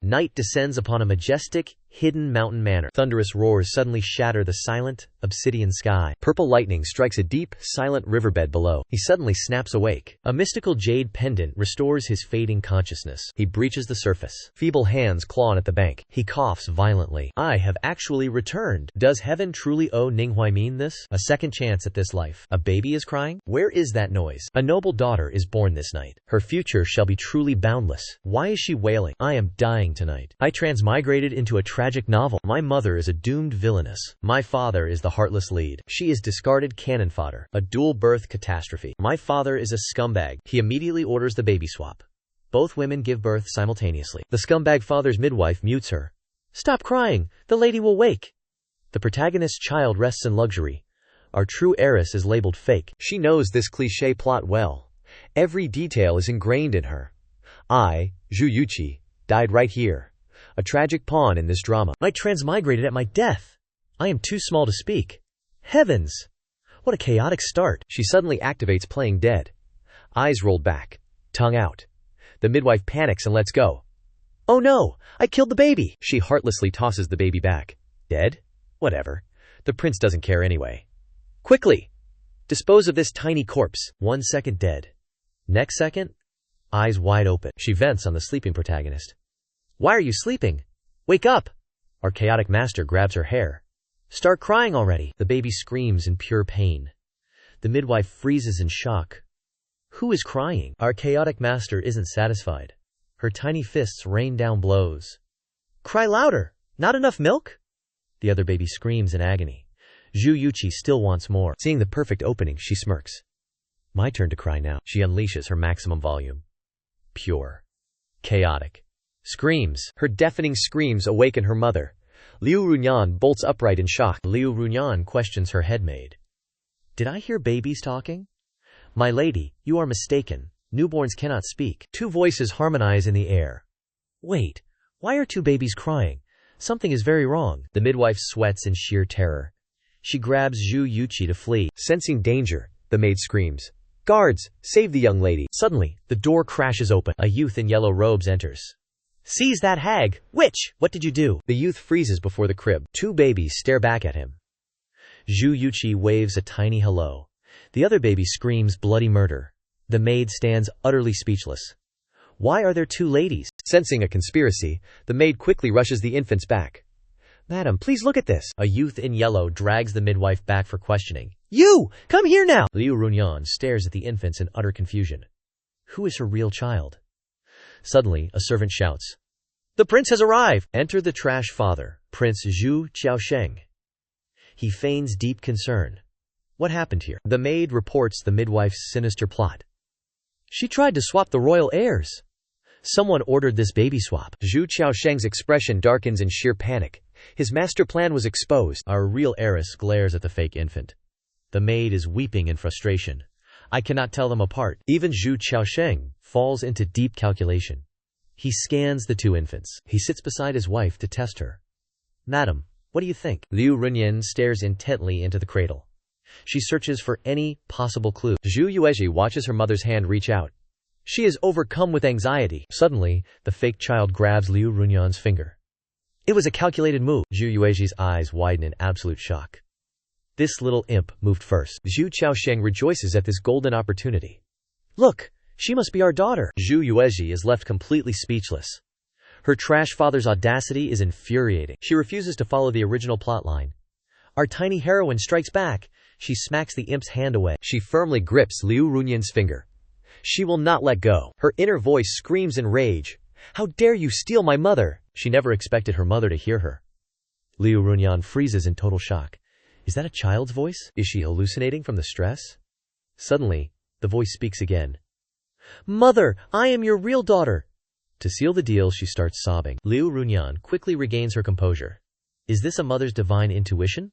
Night descends upon a majestic, hidden mountain manor. Thunderous roars suddenly shatter the silent, obsidian sky. Purple lightning strikes a deep, silent riverbed below. He suddenly snaps awake. A mystical jade pendant restores his fading consciousness. He breaches the surface. Feeble hands claw at the bank. He coughs violently. I have actually returned. Does heaven truly owe Ninghui mean this? A second chance at this life. A baby is crying? Where is that noise? A noble daughter is born this night. Her future shall be truly boundless. Why is she wailing? I am dying tonight. I transmigrated into a tragic novel. My mother is a doomed villainess. My father is the heartless lead. She is discarded cannon fodder. A dual birth catastrophe. My father is a scumbag. He immediately orders the baby swap. Both women give birth simultaneously. The scumbag father's midwife mutes her. Stop crying. The lady will wake. The protagonist's child rests in luxury. Our true heiress is labeled fake. She knows this cliché plot well. Every detail is ingrained in her. I, Zhu Yuqi, died right here. A tragic pawn in this drama. I transmigrated at my death. I am too small to speak. Heavens! What a chaotic start. She suddenly activates playing dead. Eyes rolled back. Tongue out. The midwife panics and lets go. Oh no! I killed the baby! She heartlessly tosses the baby back. Dead? Whatever. The prince doesn't care anyway. Quickly! Dispose of this tiny corpse. 1 second dead. Next second, eyes wide open. She vents on the sleeping protagonist. Why are you sleeping? Wake up! Our chaotic master grabs her hair. Start crying already. The baby screams in pure pain. The midwife freezes in shock. Who is crying? Our chaotic master isn't satisfied. Her tiny fists rain down blows. Cry louder! Not enough milk? The other baby screams in agony. Zhu Yuqi still wants more. Seeing the perfect opening, she smirks. My turn to cry now. She unleashes her maximum volume. Pure. Chaotic. Screams. Her deafening screams awaken her mother. Liu Runyan bolts upright in shock. Liu Runyan questions her headmaid. Did I hear babies talking? My lady, you are mistaken. Newborns cannot speak. Two voices harmonize in the air. Wait, why are two babies crying? Something is very wrong. The midwife sweats in sheer terror. She grabs Zhu Yuqi to flee. Sensing danger, the maid screams. Guards, save the young lady. Suddenly, the door crashes open. A youth in yellow robes enters. Seize that hag! Witch! What did you do? The youth freezes before the crib. Two babies stare back at him. Zhu Yuqi waves a tiny hello. The other baby screams bloody murder. The maid stands utterly speechless. Why are there two ladies? Sensing a conspiracy, the maid quickly rushes the infants back. Madam, please look at this. A youth in yellow drags the midwife back for questioning. You! Come here now! Liu Runyan stares at the infants in utter confusion. Who is her real child? Suddenly, a servant shouts. The prince has arrived! Enter the trash father, Prince Zhu Qiaosheng. He feigns deep concern. What happened here? The maid reports the midwife's sinister plot. She tried to swap the royal heirs. Someone ordered this baby swap. Zhu Qiaosheng's expression darkens in sheer panic. His master plan was exposed. Our real heiress glares at the fake infant. The maid is weeping in frustration. I cannot tell them apart. Even Zhu Qiaosheng falls into deep calculation. He scans the two infants. He sits beside his wife to test her. Madam, what do you think? Liu Runyan stares intently into the cradle. She searches for any possible clue. Zhu Yuezhi watches her mother's hand reach out. She is overcome with anxiety. Suddenly, the fake child grabs Liu Runyan's finger. It was a calculated move. Zhu Yuezhi's eyes widen in absolute shock. This little imp moved first. Zhu Qiaosheng rejoices at this golden opportunity. Look, she must be our daughter. Zhu Yuezhi is left completely speechless. Her trash father's audacity is infuriating. She refuses to follow the original plotline. Our tiny heroine strikes back. She smacks the imp's hand away. She firmly grips Liu Runyan's finger. She will not let go. Her inner voice screams in rage. How dare you steal my mother? She never expected her mother to hear her. Liu Runyan freezes in total shock. Is that a child's voice? Is she hallucinating from the stress? Suddenly, the voice speaks again. Mother, I am your real daughter. To seal the deal, she starts sobbing. Liu Runyan quickly regains her composure. Is this a mother's divine intuition?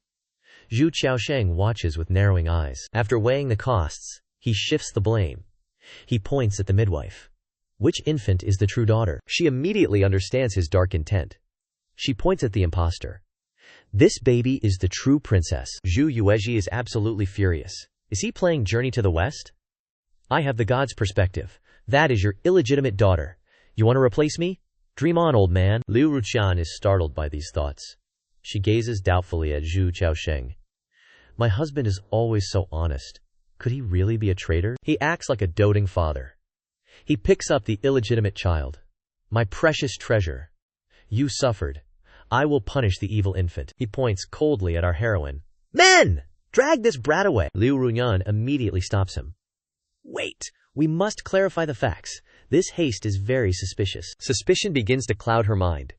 Zhu Qiaosheng watches with narrowing eyes. After weighing the costs, he shifts the blame. He points at the midwife. Which infant is the true daughter? She immediately understands his dark intent. She points at the impostor. This baby is the true princess. Zhu Yuezhi is absolutely furious. Is he playing Journey to the West? I have the god's perspective. That is your illegitimate daughter. You want to replace me? Dream on, old man. Liu Ruqian is startled by these thoughts. She gazes doubtfully at Zhu Qiaosheng. My husband is always so honest. Could he really be a traitor? He acts like a doting father. He picks up the illegitimate child. My precious treasure. You suffered. I will punish the evil infant. He points coldly at our heroine. Men! Drag this brat away. Liu Runyan immediately stops him. Wait, we must clarify the facts. This haste is very suspicious. Suspicion begins to cloud her mind.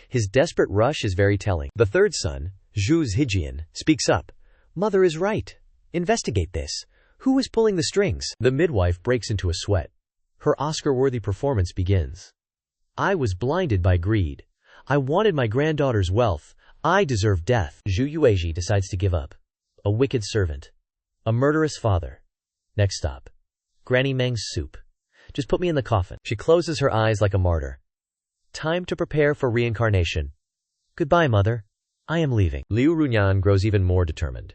His desperate rush is very telling. The third son, Zhu Zijian, speaks up. Mother is right. Investigate this. Who is pulling the strings? The midwife breaks into a sweat. Her Oscar-worthy performance begins. I was blinded by greed. I wanted my granddaughter's wealth. I deserve death. Zhu Yueji decides to give up. A wicked servant. A murderous father. Next stop. Granny Meng's soup. Just put me in the coffin. She closes her eyes like a martyr. Time to prepare for reincarnation. Goodbye, mother. I am leaving. Liu Runyan grows even more determined.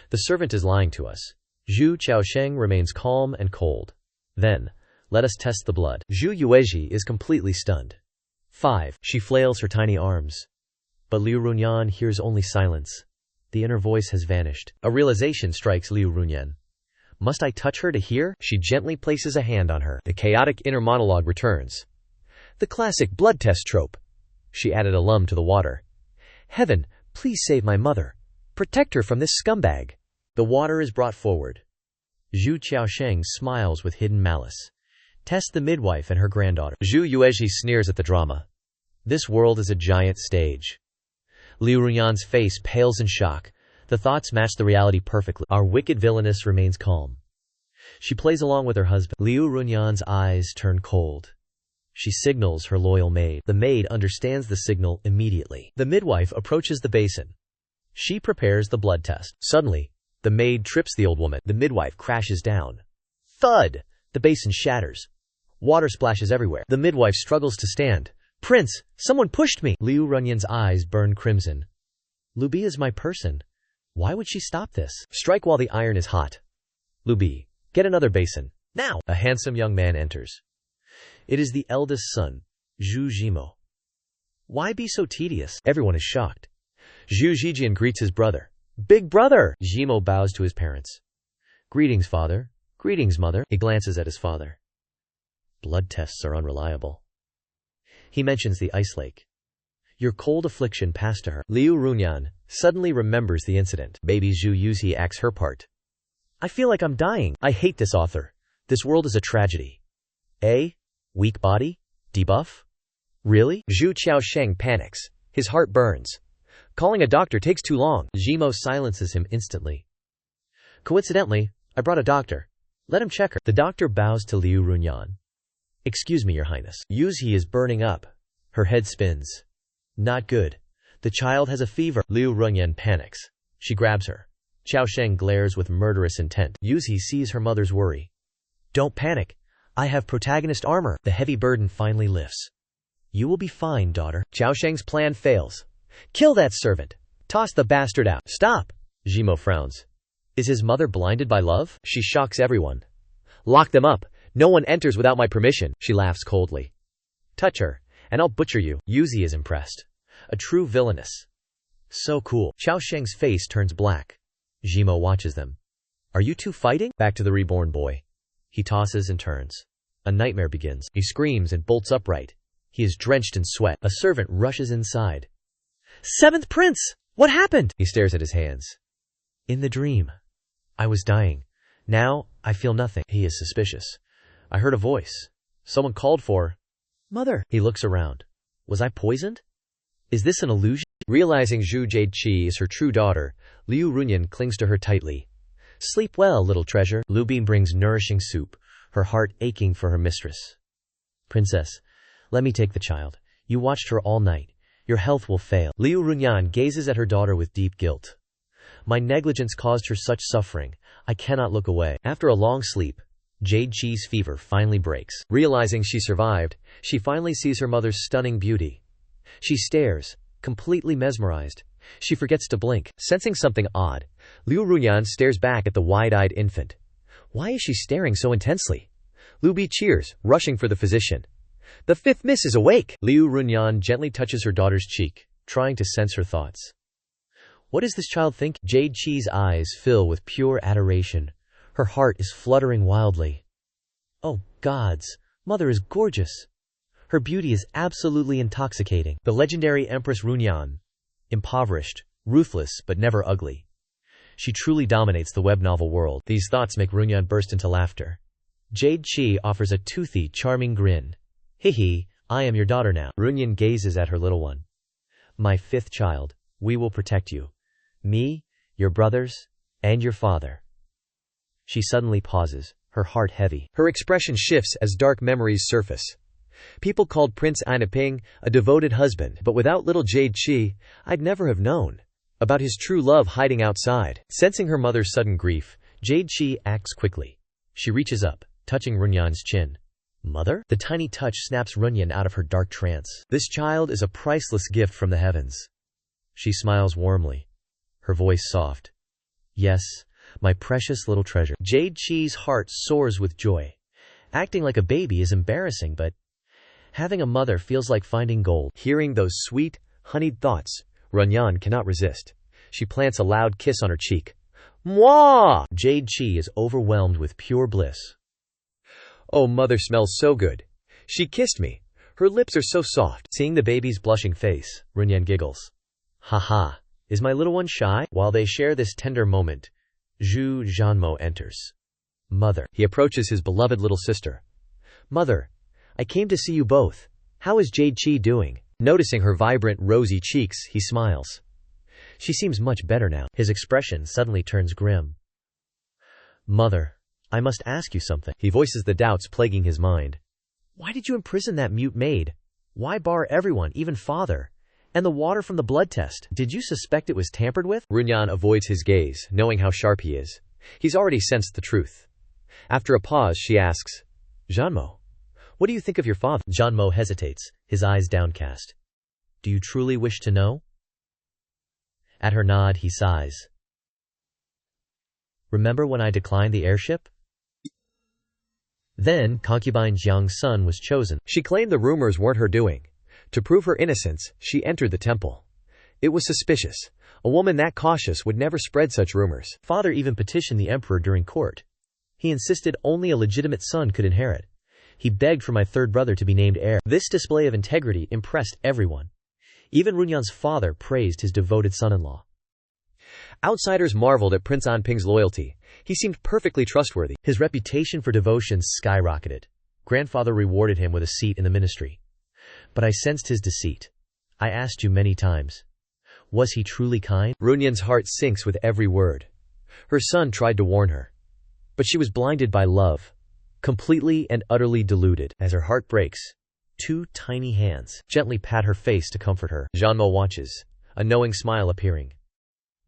The servant is lying to us. Zhu Qiaosheng remains calm and cold. Then, let us test the blood. Zhu Yueji is completely stunned. 5. She flails her tiny arms. But Liu Runyan hears only silence. The inner voice has vanished. A realization strikes Liu Runyan. Must I touch her to hear? She gently places a hand on her. The chaotic inner monologue returns. The classic blood test trope. She added a lum to the water. Heaven, please save my mother. Protect her from this scumbag. The water is brought forward. Zhu Qiaosheng smiles with hidden malice. Test the midwife and her granddaughter. Zhu Yueji sneers at the drama. This world is a giant stage. Liu Runyan's face pales in shock. The thoughts match the reality perfectly. Our wicked villainess remains calm. She plays along with her husband. Liu Runyan's eyes turn cold. She signals her loyal maid. The maid understands the signal immediately. The midwife approaches the basin. She prepares the blood test. Suddenly, the maid trips the old woman. The midwife crashes down. Thud! The basin shatters. Water splashes everywhere. The midwife struggles to stand. Prince, someone pushed me! Liu Runyan's eyes burn crimson. Lubi is my person. Why would she stop this? Strike while the iron is hot. Lubi, get another basin. Now! A handsome young man enters. It is the eldest son, Zhu Zhimo. Why be so tedious? Everyone is shocked. Zhu Zijian greets his brother. Big brother! Zhimo bows to his parents. Greetings, father. Greetings, mother. He glances at his father. Blood tests are unreliable. He mentions the ice lake. Your cold affliction passed to her. Liu Runyan suddenly remembers the incident. Baby Zhu Yuzi acts her part. I feel like I'm dying. I hate this author. This world is a tragedy. A? Weak body? Debuff? Really? Zhu Qiaosheng panics. His heart burns. Calling a doctor takes too long. Zhimo silences him instantly. Coincidentally, I brought a doctor. Let him check her. The doctor bows to Liu Runyan. Excuse me, Your Highness. Yuzi is burning up. Her head spins. Not good. The child has a fever. Liu Runyan panics. She grabs her. Qiaosheng glares with murderous intent. Yuzi sees her mother's worry. Don't panic. I have protagonist armor. The heavy burden finally lifts. You will be fine, daughter. Qiaosheng's plan fails. Kill that servant. Toss the bastard out. Stop. Zhimo frowns. Is his mother blinded by love? She shocks everyone. Lock them up. No one enters without my permission. She laughs coldly. Touch her, and I'll butcher you. Yuzi is impressed. A true villainess. So cool. Qiaosheng's face turns black. Zhimo watches them. Are you two fighting? Back to the reborn boy. He tosses and turns. A nightmare begins. He screams and bolts upright. He is drenched in sweat. A servant rushes inside. Seventh Prince! What happened? He stares at his hands. In the dream. I was dying. Now, I feel nothing. He is suspicious. I heard a voice. Someone called for Mother. He looks around. Was I poisoned? Is this an illusion? Realizing Zhu Jieqi is her true daughter, Liu Runyan clings to her tightly. Sleep well, little treasure. Lubi brings nourishing soup, her heart aching for her mistress. Princess, let me take the child. You watched her all night. Your health will fail. Liu Runyan gazes at her daughter with deep guilt. My negligence caused her such suffering. I cannot look away. After a long sleep, Jade Chi's fever finally breaks. Realizing she survived, she finally sees her mother's stunning beauty. She stares, completely mesmerized. She forgets to blink. Sensing something odd, Liu Runyan stares back at the wide-eyed infant. Why is she staring so intensely? Lubi cheers, rushing for the physician. The fifth miss is awake! Liu Runyan gently touches her daughter's cheek, trying to sense her thoughts. What does this child think? Jade Chi's eyes fill with pure adoration. Her heart is fluttering wildly. Oh, gods! Mother is gorgeous! Her beauty is absolutely intoxicating. The legendary Empress Runyan. Impoverished, ruthless, but never ugly. She truly dominates the web novel world. These thoughts make Runyan burst into laughter. Jade Chi offers a toothy, charming grin. Hee, I am your daughter now. Runyan gazes at her little one. My fifth child, we will protect you. Me, your brothers, and your father. She suddenly pauses, her heart heavy. Her expression shifts as dark memories surface. People called Prince Anaping a devoted husband, but without little Jade Chi, I'd never have known about his true love hiding outside. Sensing her mother's sudden grief, Jade Chi acts quickly. She reaches up, touching Runyan's chin. Mother? The tiny touch snaps Runyan out of her dark trance. This child is a priceless gift from the heavens. She smiles warmly, her voice soft. Yes, my precious little treasure. Jade Chi's heart soars with joy. Acting like a baby is embarrassing, but having a mother feels like finding gold. Hearing those sweet, honeyed thoughts, Runyan cannot resist. She plants a loud kiss on her cheek. Mwah! Jade Chi is overwhelmed with pure bliss. Oh, mother smells so good. She kissed me. Her lips are so soft. Seeing the baby's blushing face, Runyan giggles. Haha, is my little one shy? While they share this tender moment, Zhu Zhanmo enters. Mother. He approaches his beloved little sister. Mother, I came to see you both. How is Jade Chi doing? Noticing her vibrant, rosy cheeks, he smiles. She seems much better now. His expression suddenly turns grim. Mother, I must ask you something. He voices the doubts plaguing his mind. Why did you imprison that mute maid? Why bar everyone, even father? And the water from the blood test? Did you suspect it was tampered with? Runyan avoids his gaze, knowing how sharp he is. He's already sensed the truth. After a pause, she asks, Zhanmo, what do you think of your father? Zhanmo hesitates, his eyes downcast. Do you truly wish to know? At her nod, he sighs. Remember when I declined the heirship? Then, concubine Jiang's son was chosen. She claimed the rumors weren't her doing. To prove her innocence, she entered the temple. It was suspicious. A woman that cautious would never spread such rumors. Father even petitioned the emperor during court. He insisted only a legitimate son could inherit. He begged for my third brother to be named heir. This display of integrity impressed everyone. Even Runyan's father praised his devoted son-in-law. Outsiders marveled at Prince Anping's loyalty. He seemed perfectly trustworthy. His reputation for devotion skyrocketed. Grandfather rewarded him with a seat in the ministry. But I sensed his deceit. I asked you many times. Was he truly kind? Runyan's heart sinks with every word. Her son tried to warn her. But she was blinded by love. Completely and utterly deluded. As her heart breaks, two tiny hands gently pat her face to comfort her. Zhanmo watches, a knowing smile appearing.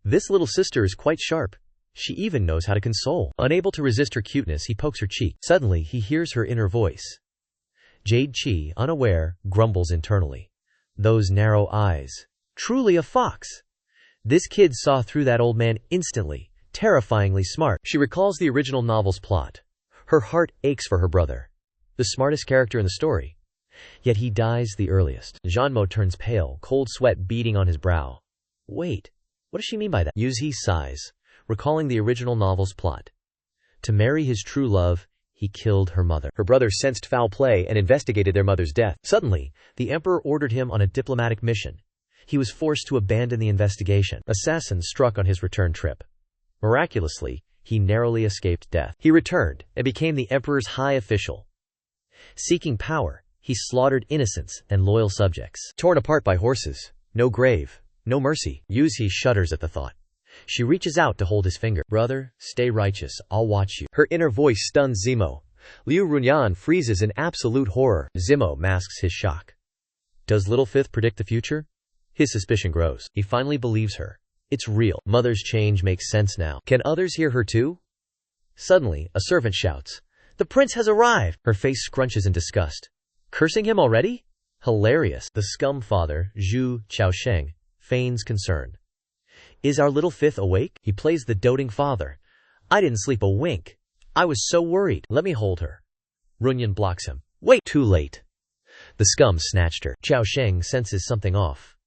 This little sister is quite sharp. She even knows how to console. Unable to resist her cuteness, he pokes her cheek. Suddenly, he hears her inner voice. Jade Chi, unaware, grumbles internally. Those narrow eyes. Truly a fox. This kid saw through that old man instantly. Terrifyingly smart. She recalls the original novel's plot. Her heart aches for her brother, the smartest character in the story. Yet he dies the earliest. Zhanmo turns pale, cold sweat beading on his brow. Wait, what does she mean by that? Yuzi sighs, recalling the original novel's plot. To marry his true love, he killed her mother. Her brother sensed foul play and investigated their mother's death. Suddenly, the emperor ordered him on a diplomatic mission. He was forced to abandon the investigation. Assassins struck on his return trip. Miraculously, he narrowly escaped death. He returned and became the emperor's high official. Seeking power, he slaughtered innocents and loyal subjects. Torn apart by horses, no grave, no mercy. Yuzi shudders at the thought. She reaches out to hold his finger. Brother, stay righteous, I'll watch you. Her inner voice stuns Zimo. Liu Runyan freezes in absolute horror. Zimo masks his shock. Does Little Fifth predict the future? His suspicion grows. He finally believes her. It's real. Mother's change makes sense now. Can others hear her too? Suddenly, a servant shouts, "The prince has arrived!" Her face scrunches in disgust. Cursing him already? Hilarious. The scum father, Zhu Chaosheng, feigns concern. Is our little fifth awake? He plays the doting father. I didn't sleep a wink. I was so worried. Let me hold her. Runyan blocks him. Wait, too late. The scum snatched her. Qiao Sheng senses something off.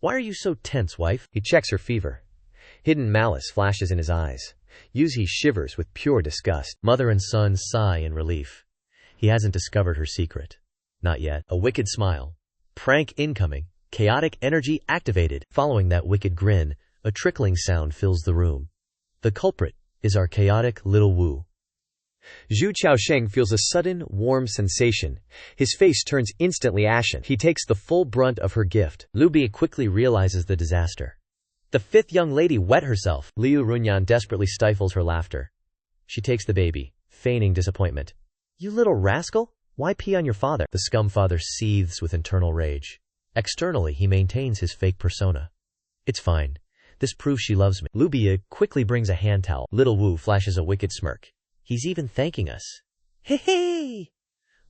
Why are you so tense, wife? He checks her fever. Hidden malice flashes in his eyes. Yuzi shivers with pure disgust. Mother and son sigh in relief. He hasn't discovered her secret. Not yet. A wicked smile. Prank incoming. Chaotic energy activated. Following that wicked grin, a trickling sound fills the room. The culprit is our chaotic little Wu. Zhu Qiaosheng feels a sudden, warm sensation. His face turns instantly ashen. He takes the full brunt of her gift. Liu Bei quickly realizes the disaster. The fifth young lady wet herself. Liu Runyan desperately stifles her laughter. She takes the baby, feigning disappointment. You little rascal! Why pee on your father? The scum father seethes with internal rage. Externally, he maintains his fake persona. It's fine. This proves she loves me. Liu Bei quickly brings a hand towel. Little Wu flashes a wicked smirk. He's even thanking us. Hey hey!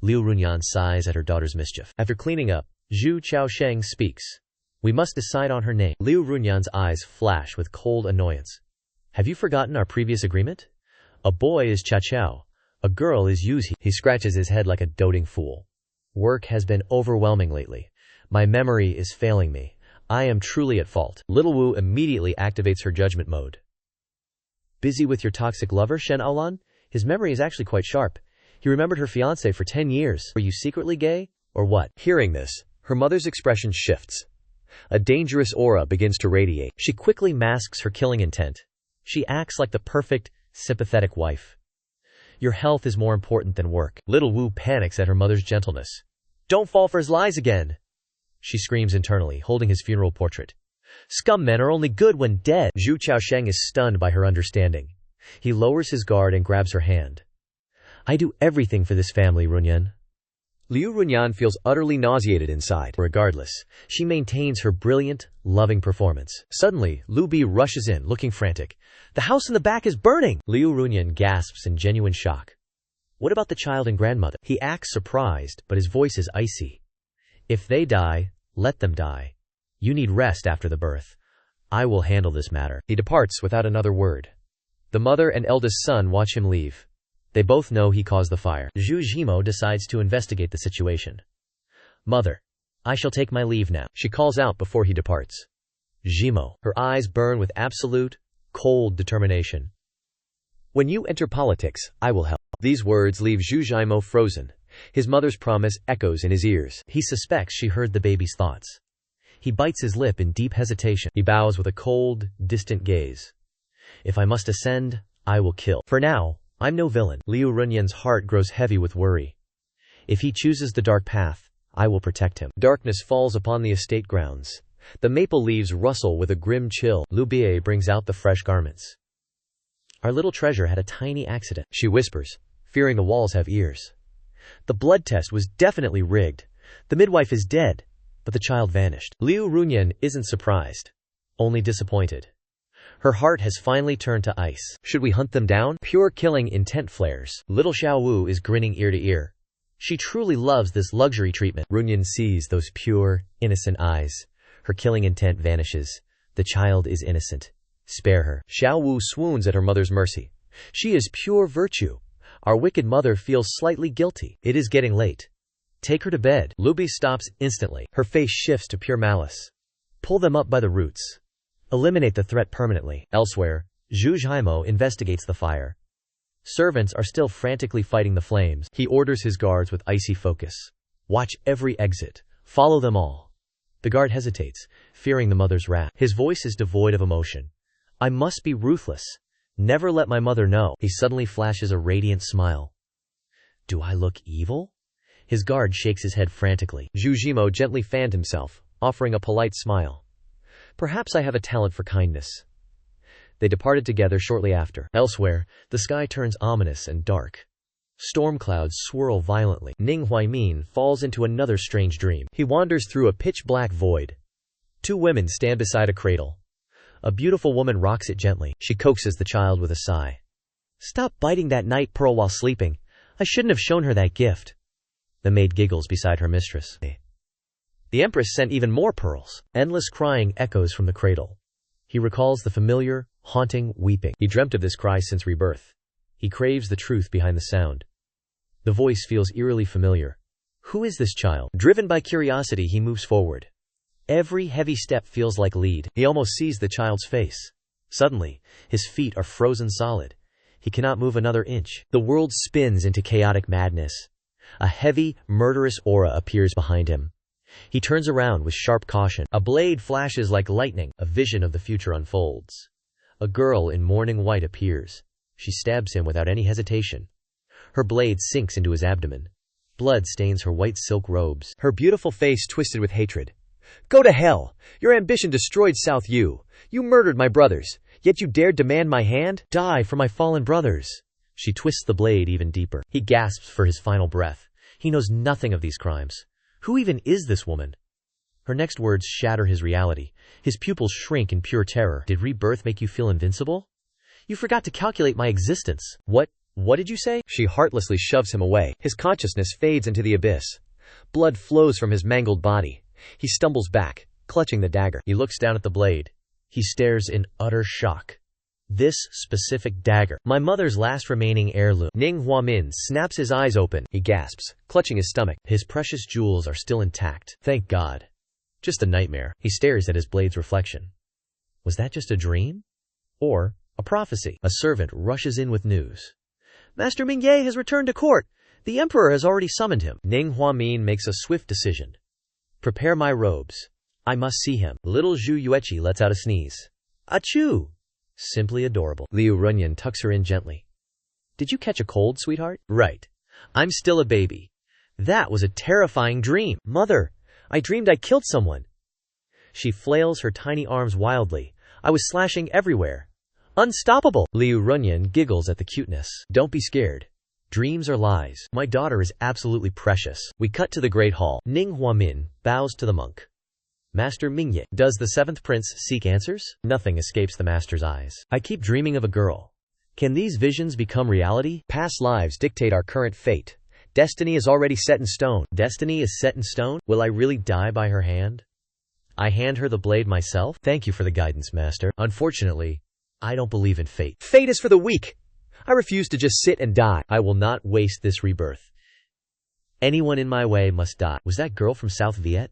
Liu Runyan sighs at her daughter's mischief. After cleaning up, Zhu Qiaosheng speaks. We must decide on her name. Liu Runyan's eyes flash with cold annoyance. Have you forgotten our previous agreement? A boy is Cha Chao. A girl is Yuzi. He scratches his head like a doting fool. Work has been overwhelming lately. My memory is failing me. I am truly at fault. Little Wu immediately activates her judgment mode. Busy with your toxic lover, Shen Aolan? His memory is actually quite sharp. He remembered her fiancé for 10 years. Were you secretly gay? Or what? Hearing this, her mother's expression shifts. A dangerous aura begins to radiate. She quickly masks her killing intent. She acts like the perfect, sympathetic wife. Your health is more important than work. Little Wu panics at her mother's gentleness. Don't fall for his lies again! She screams internally, holding his funeral portrait. Scum men are only good when dead. Zhu Qiaosheng is stunned by her understanding. He lowers his guard and grabs her hand. I do everything for this family, Runyan. Liu Runyan feels utterly nauseated inside. Regardless, she maintains her brilliant, loving performance. Suddenly, Liu Bei rushes in, looking frantic. The house in the back is burning! Liu Runyan gasps in genuine shock. What about the child and grandmother? He acts surprised, but his voice is icy. If they die, let them die. You need rest after the birth. I will handle this matter. He departs without another word. The mother and eldest son watch him leave. They both know he caused the fire. Zhu Zhimo decides to investigate the situation. Mother, I shall take my leave now, she calls out before he departs. Zhimo, her eyes burn with absolute, cold determination. When you enter politics, I will help. These words leave Zhu Zhimo frozen. His mother's promise echoes in his ears. He suspects she heard the baby's thoughts. He bites his lip in deep hesitation. He bows with a cold, distant gaze. If I must ascend, I will kill. For now, I'm no villain. Liu Runyan's heart grows heavy with worry. If he chooses the dark path, I will protect him. Darkness falls upon the estate grounds. The maple leaves rustle with a grim chill. Liu Bei brings out the fresh garments. Our little treasure had a tiny accident, she whispers, fearing the walls have ears. The blood test was definitely rigged. The midwife is dead, but the child vanished. Liu Runyan isn't surprised, only disappointed. Her heart has finally turned to ice. Should we hunt them down? Pure killing intent flares. Little Xiao Wu is grinning ear to ear. She truly loves this luxury treatment. Runyan sees those pure, innocent eyes. Her killing intent vanishes. The child is innocent. Spare her. Xiao Wu swoons at her mother's mercy. She is pure virtue. Our wicked mother feels slightly guilty. It is getting late. Take her to bed. Liu Bei stops instantly. Her face shifts to pure malice. Pull them up by the roots. Eliminate the threat permanently. Elsewhere, Zhu Zhimo investigates the fire. Servants are still frantically fighting the flames. He orders his guards with icy focus. Watch every exit. Follow them all. The guard hesitates, fearing the mother's wrath. His voice is devoid of emotion. I must be ruthless. Never let my mother know. He suddenly flashes a radiant smile. Do I look evil? His guard shakes his head frantically. Zhu Zhimo gently fanned himself, offering a polite smile. Perhaps I have a talent for kindness. They departed together shortly after. Elsewhere, the sky turns ominous and dark. Storm clouds swirl violently. Ning Huaimin falls into another strange dream. He wanders through a pitch-black void. Two women stand beside a cradle. A beautiful woman rocks it gently. She coaxes the child with a sigh. Stop biting that night pearl while sleeping. I shouldn't have shown her that gift. The maid giggles beside her mistress. The empress sent even more pearls. Endless crying echoes from the cradle. He recalls the familiar, haunting weeping. He dreamt of this cry since rebirth. He craves the truth behind the sound. The voice feels eerily familiar. Who is this child? Driven by curiosity, he moves forward. Every heavy step feels like lead. He almost sees the child's face. Suddenly, his feet are frozen solid. He cannot move another inch. The world spins into chaotic madness. A heavy, murderous aura appears behind him. He turns around with sharp caution. A blade flashes like lightning. A vision of the future unfolds. A girl in mourning white appears. She stabs him without any hesitation. Her blade sinks into his abdomen. Blood stains her white silk robes. Her beautiful face twisted with hatred. Go to hell! Your ambition destroyed South U. You murdered my brothers, yet you dared demand my hand? Die for my fallen brothers. She twists the blade even deeper. He gasps for his final breath. He knows nothing of these crimes. Who even is this woman? Her next words shatter his reality. His pupils shrink in pure terror. Did rebirth make you feel invincible? You forgot to calculate my existence. What did you say? She heartlessly shoves him away. His consciousness fades into the abyss. Blood flows from his mangled body. He stumbles back, clutching the dagger. He looks down at the blade. He stares in utter shock. This specific dagger. My mother's last remaining heirloom. Ning Huamin snaps his eyes open. He gasps, clutching his stomach. His precious jewels are still intact. Thank God. Just a nightmare. He stares at his blade's reflection. Was that just a dream? Or a prophecy? A servant rushes in with news. Master Mingye has returned to court. The emperor has already summoned him. Ning Huamin makes a swift decision. Prepare my robes. I must see him. Little Zhu Yueqi lets out a sneeze. Achoo! Simply adorable. Liu Runyan tucks her in gently. Did you catch a cold, sweetheart? Right. I'm still a baby. That was a terrifying dream. Mother, I dreamed I killed someone. She flails her tiny arms wildly. I was slashing everywhere. Unstoppable. Liu Runyan giggles at the cuteness. Don't be scared. Dreams are lies. My daughter is absolutely precious. We cut to the Great Hall. Ning Huamin bows to the monk. Master Mingye, does the seventh prince seek answers? Nothing escapes the master's eyes. I keep dreaming of a girl. Can these visions become reality? Past lives dictate our current fate. Destiny is already set in stone. Destiny is set in stone? Will I really die by her hand? I hand her the blade myself? Thank you for the guidance, master. Unfortunately, I don't believe in fate. Fate is for the weak. I refuse to just sit and die. I will not waste this rebirth. Anyone in my way must die. Was that girl from South Viet?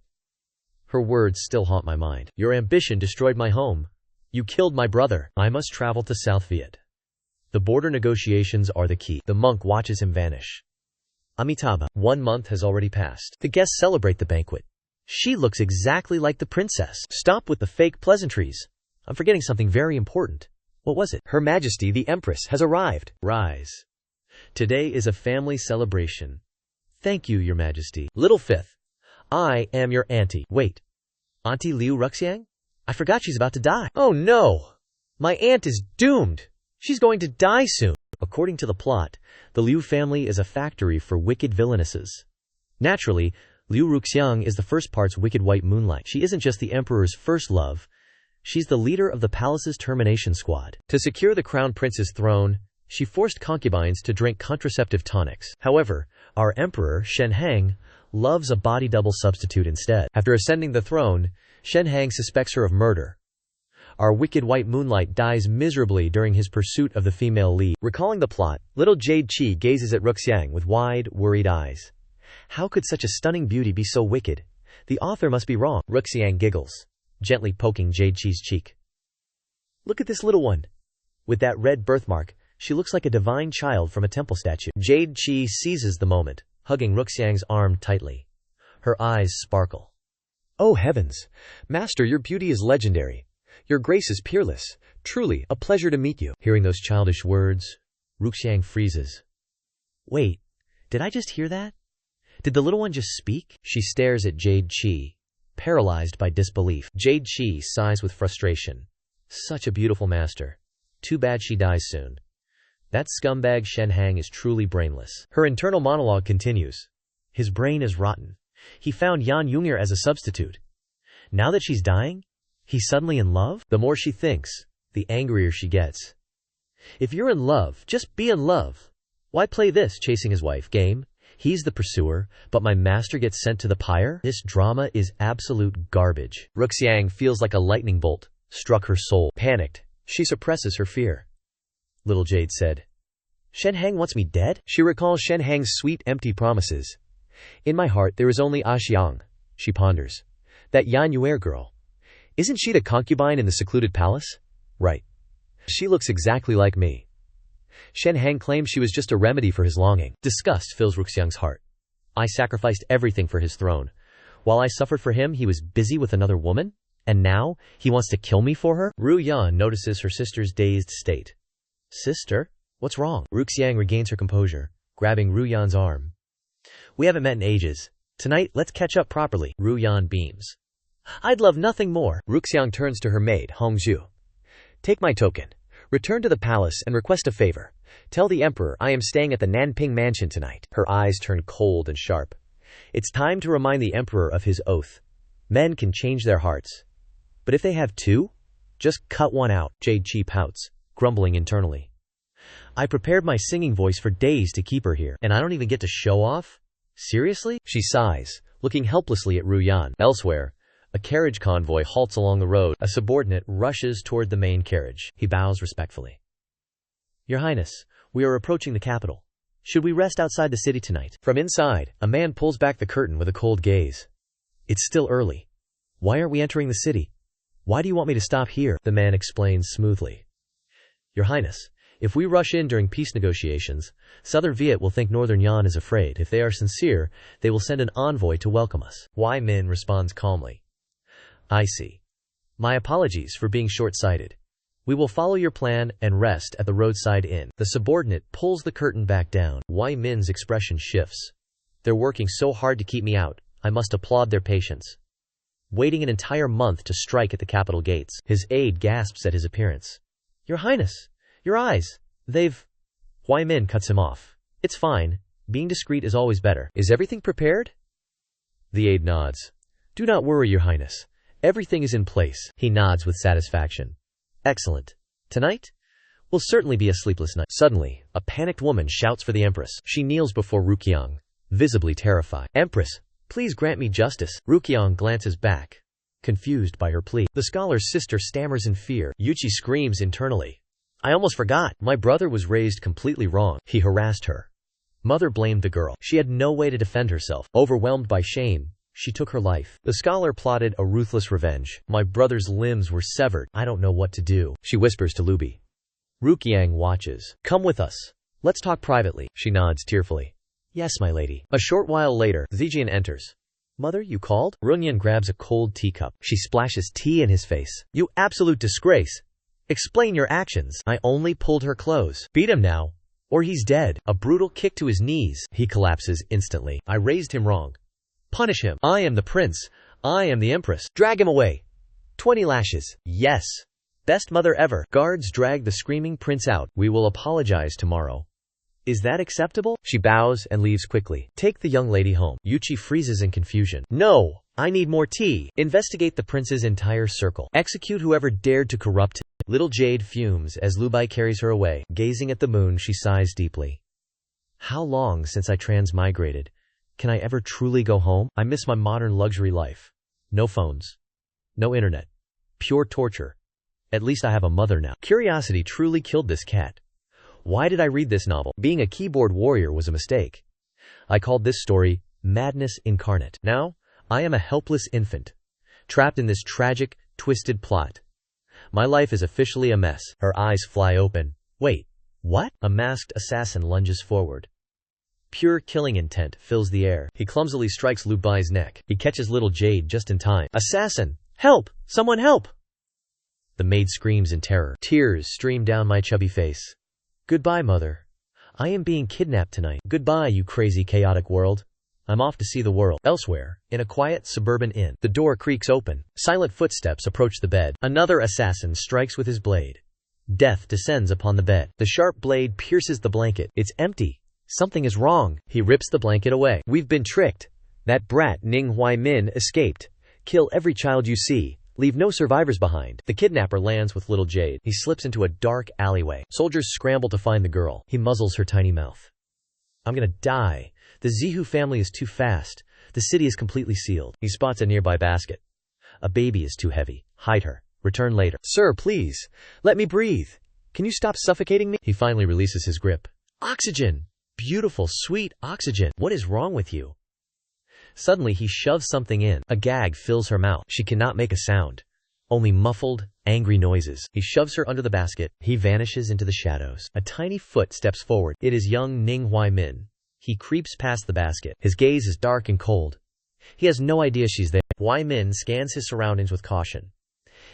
Her words still haunt my mind. Your ambition destroyed my home. You killed my brother. I must travel to South Viet. The border negotiations are the key. The monk watches him vanish. Amitabha, 1 month has already passed. The guests celebrate the banquet. She looks exactly like the princess. Stop with the fake pleasantries. I'm forgetting something very important. What was it? Her Majesty the Empress has arrived. Rise. Today is a family celebration. Thank you, Your Majesty. Little Fifth. I am your auntie. Wait. Auntie Liu Ruxiang? I forgot she's about to die. Oh no! My aunt is doomed. She's going to die soon. According to the plot, the Liu family is a factory for wicked villainesses. Naturally, Liu Ruxiang is the first part's wicked white moonlight. She isn't just the emperor's first love. She's the leader of the palace's termination squad. To secure the crown prince's throne, she forced concubines to drink contraceptive tonics. However, our emperor, Shen Hang, loves a body double substitute instead. After ascending the throne, Shen Hang suspects her of murder. Our wicked white moonlight dies miserably during his pursuit of the female lead. Recalling the plot, little Jade Qi gazes at Ruxiang with wide, worried eyes. How could such a stunning beauty be so wicked? The author must be wrong. Ruxiang giggles, gently poking Jade Qi's cheek. Look at this little one. With that red birthmark, she looks like a divine child from a temple statue. Jade Qi seizes the moment, hugging Ruxiang's arm tightly. Her eyes sparkle. Oh heavens! Master, your beauty is legendary. Your grace is peerless. Truly, a pleasure to meet you. Hearing those childish words, Ruxiang freezes. Wait, did I just hear that? Did the little one just speak? She stares at Jade Qi, paralyzed by disbelief. Jade Qi sighs with frustration. Such a beautiful master. Too bad she dies soon. That scumbag Shen Hang is truly brainless. Her internal monologue continues. His brain is rotten. He found Yan Yungyar as a substitute. Now that she's dying, he's suddenly in love? The more she thinks, the angrier she gets. If you're in love, just be in love. Why play this chasing his wife game? He's the pursuer, but my master gets sent to the pyre? This drama is absolute garbage. Ruxiang feels like a lightning bolt struck her soul. Panicked, she suppresses her fear. Little Jade said, Shen Hang wants me dead? She recalls Shen Hang's sweet, empty promises. In my heart there is only Xiang, she ponders. That Yan Yuer girl. Isn't she the concubine in the secluded palace? Right. She looks exactly like me. Shen Hang claims she was just a remedy for his longing. Disgust fills Ruxiang's heart. I sacrificed everything for his throne. While I suffered for him, he was busy with another woman? And now, he wants to kill me for her? Ru Yan notices her sister's dazed state. Sister? What's wrong? Ruxiang regains her composure, grabbing Ru Yan's arm. We haven't met in ages. Tonight, let's catch up properly. Ru Yan beams. I'd love nothing more. Ruxiang turns to her maid, Hongzhu. Take my token. Return to the palace and request a favor. Tell the emperor I am staying at the Nanping mansion tonight. Her eyes turn cold and sharp. It's time to remind the emperor of his oath. Men can change their hearts. But if they have two, just cut one out. Jade Chi pouts, grumbling internally. I prepared my singing voice for days to keep her here, and I don't even get to show off? Seriously? She sighs, looking helplessly at Ru Yan. Elsewhere, a carriage convoy halts along the road. A subordinate rushes toward the main carriage. He bows respectfully. Your Highness, we are approaching the capital. Should we rest outside the city tonight? From inside, a man pulls back the curtain with a cold gaze. It's still early. Why aren't we entering the city? Why do you want me to stop here? The man explains smoothly. Your Highness, if we rush in during peace negotiations, Southern Viet will think Northern Yan is afraid. If they are sincere, they will send an envoy to welcome us. Wai Min responds calmly. I see. My apologies for being short-sighted. We will follow your plan and rest at the roadside inn. The subordinate pulls the curtain back down. Wai Min's expression shifts. They're working so hard to keep me out. I must applaud their patience. Waiting an entire month to strike at the capital gates. His aide gasps at his appearance. Your Highness, your eyes, they've... Wai Min cuts him off. It's fine. Being discreet is always better. Is everything prepared? The aide nods. Do not worry, Your Highness. Everything is in place. He nods with satisfaction. Excellent. Tonight will certainly be a sleepless night. Suddenly, a panicked woman shouts for the Empress. She kneels before Ruqiang, visibly terrified. Empress, please grant me justice. Ruqiang glances back, confused by her plea. The scholar's sister stammers in fear. Yuchi screams internally. I almost forgot. My brother was raised completely wrong. He harassed her. Mother blamed the girl. She had no way to defend herself. Overwhelmed by shame, she took her life. The scholar plotted a ruthless revenge. My brother's limbs were severed. I don't know what to do. She whispers to Lubi. Ruqiang watches. Come with us. Let's talk privately. She nods tearfully. Yes, my lady. A short while later, Zijian enters. Mother, you called? Runyan grabs a cold teacup. She splashes tea in his face. You absolute disgrace. Explain your actions. I only pulled her clothes. Beat him now, or he's dead. A brutal kick to his knees. He collapses instantly. I raised him wrong. Punish him. I am the prince. I am the empress. Drag him away. 20 lashes. Yes. Best mother ever. Guards drag the screaming prince out. We will apologize tomorrow. Is that acceptable? She bows and leaves quickly. Take the young lady home. Yuchi freezes in confusion. No. I need more tea. Investigate the prince's entire circle. Execute whoever dared to corrupt him. Little Jade fumes as Lubai carries her away. Gazing at the moon, she sighs deeply. How long since I transmigrated? Can I ever truly go home? I miss my modern luxury life. No phones. No internet. Pure torture. At least I have a mother now. Curiosity truly killed this cat. Why did I read this novel? Being a keyboard warrior was a mistake. I called this story Madness Incarnate. Now, I am a helpless infant, trapped in this tragic, twisted plot. My life is officially a mess. Her eyes fly open. Wait, what? A masked assassin lunges forward. Pure killing intent fills the air. He clumsily strikes Lu Bai's neck. He catches little Jade just in time. Assassin! Help! Someone help! The maid screams in terror. Tears stream down my chubby face. Goodbye, mother. I am being kidnapped tonight. Goodbye, you crazy, chaotic world. I'm off to see the world. Elsewhere, in a quiet suburban inn, the door creaks open. Silent footsteps approach the bed. Another assassin strikes with his blade. Death descends upon the bed. The sharp blade pierces the blanket. It's empty. Something is wrong. He rips the blanket away. We've been tricked. That brat Ning Hui Min escaped. Kill every child you see. Leave no survivors behind. The kidnapper lands with little Jade. He slips into a dark alleyway. Soldiers scramble to find the girl. He muzzles her tiny mouth. I'm gonna die. The Zihu family is too fast. The city is completely sealed. He spots a nearby basket. A baby is too heavy. Hide her. Return later. Sir, please. Let me breathe. Can you stop suffocating me? He finally releases his grip. Oxygen. Beautiful, sweet oxygen. What is wrong with you? Suddenly he shoves something in. A gag fills her mouth. She cannot make a sound. Only muffled, angry noises. He shoves her under the basket. He vanishes into the shadows. A tiny foot steps forward. It is young Ning Huaimin. He creeps past the basket. His gaze is dark and cold. He has no idea she's there. Huaimin scans his surroundings with caution.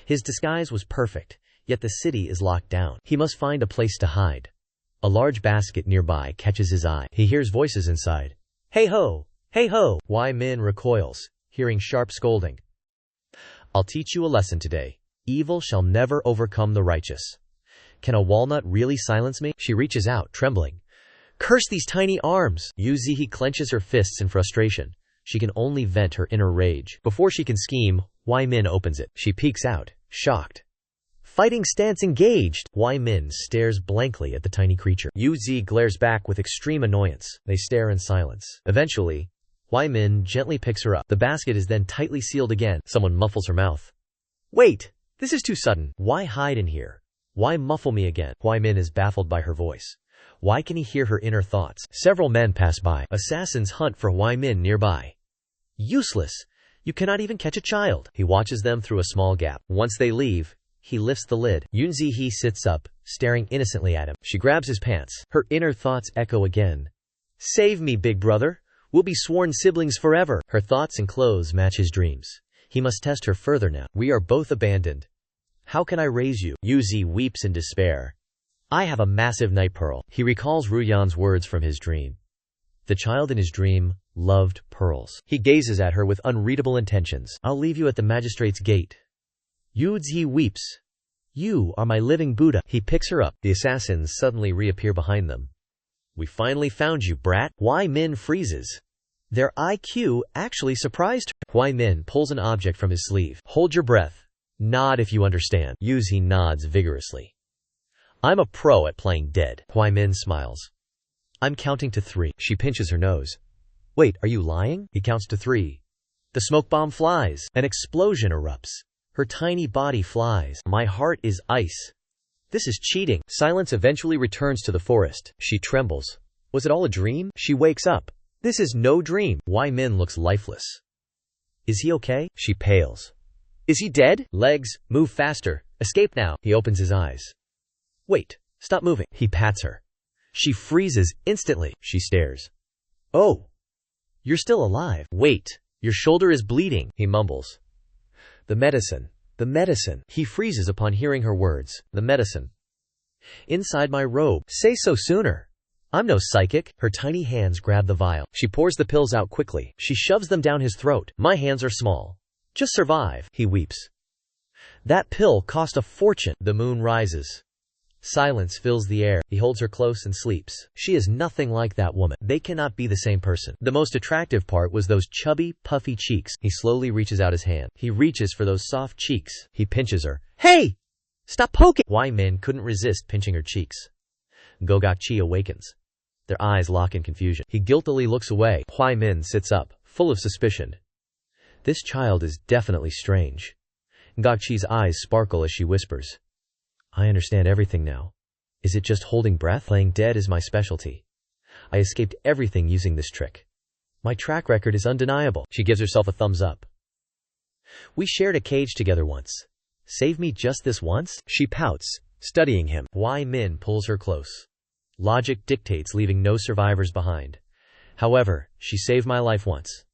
His disguise was perfect, yet the city is locked down. He must find a place to hide. A large basket nearby catches his eye. He hears voices inside. Hey ho! Hey ho! Huaimin recoils, hearing sharp scolding. I'll teach you a lesson today. Evil shall never overcome the righteous. Can a walnut really silence me? She reaches out, trembling. Curse these tiny arms! Yuzihi clenches her fists in frustration. She can only vent her inner rage. Before she can scheme, Huaimin opens it. She peeks out, shocked. Fighting stance engaged! Huaimin stares blankly at the tiny creature. Yuzi glares back with extreme annoyance. They stare in silence. Eventually, Huaimin gently picks her up. The basket is then tightly sealed again. Someone muffles her mouth. Wait! This is too sudden. Why hide in here? Why muffle me again? Huaimin is baffled by her voice. Why can he hear her inner thoughts? Several men pass by. Assassins hunt for Huaimin nearby. Useless! You cannot even catch a child. He watches them through a small gap. Once they leave, he lifts the lid. Yunzihe sits up, staring innocently at him. She grabs his pants. Her inner thoughts echo again. Save me, big brother. We'll be sworn siblings forever. Her thoughts and clothes match his dreams. He must test her further now. We are both abandoned. How can I raise you? Yuzi weeps in despair. I have a massive night pearl. He recalls Ruyan's words from his dream. The child in his dream loved pearls. He gazes at her with unreadable intentions. I'll leave you at the magistrate's gate. Yuzi weeps. You are my living Buddha. He picks her up. The assassins suddenly reappear behind them. We finally found you, brat. Huaimin freezes. Their IQ actually surprised her. Huaimin pulls an object from his sleeve. Hold your breath. Nod if you understand. Yuzi nods vigorously. I'm a pro at playing dead. Huaimin smiles. I'm counting to 3. She pinches her nose. Wait, are you lying? He counts to 3. The smoke bomb flies. An explosion erupts. Her tiny body flies. My heart is ice. This is cheating. Silence eventually returns to the forest. She trembles. Was it all a dream? She wakes up. This is no dream. Huaimin looks lifeless. Is he okay? She pales. Is he dead? Legs, move faster. Escape now. He opens his eyes. Wait, stop moving. He pats her. She freezes instantly. She stares. Oh, you're still alive. Wait, your shoulder is bleeding. He mumbles. The medicine. The medicine. He freezes upon hearing her words. The medicine. Inside my robe. Say so sooner. I'm no psychic. Her tiny hands grab the vial. She pours the pills out quickly. She shoves them down his throat. My hands are small. Just survive. He weeps. That pill cost a fortune. The moon rises. Silence fills the air. He holds her close and sleeps. She is nothing like that woman. They cannot be the same person. The most attractive part was those chubby, puffy cheeks. He slowly reaches out his hand. He reaches for those soft cheeks. He pinches her. Hey! Stop poking! Huaimin couldn't resist pinching her cheeks. Gogakchi awakens. Their eyes lock in confusion. He guiltily looks away. Huaimin sits up, full of suspicion. This child is definitely strange. Gogakchi's eyes sparkle as she whispers. I understand everything now. Is it just holding breath? Playing dead is my specialty. I escaped everything using this trick. My track record is undeniable. She gives herself a thumbs up. We shared a cage together once. Save me just this once? She pouts, studying him. Huaimin pulls her close. Logic dictates leaving no survivors behind. However, she saved my life once.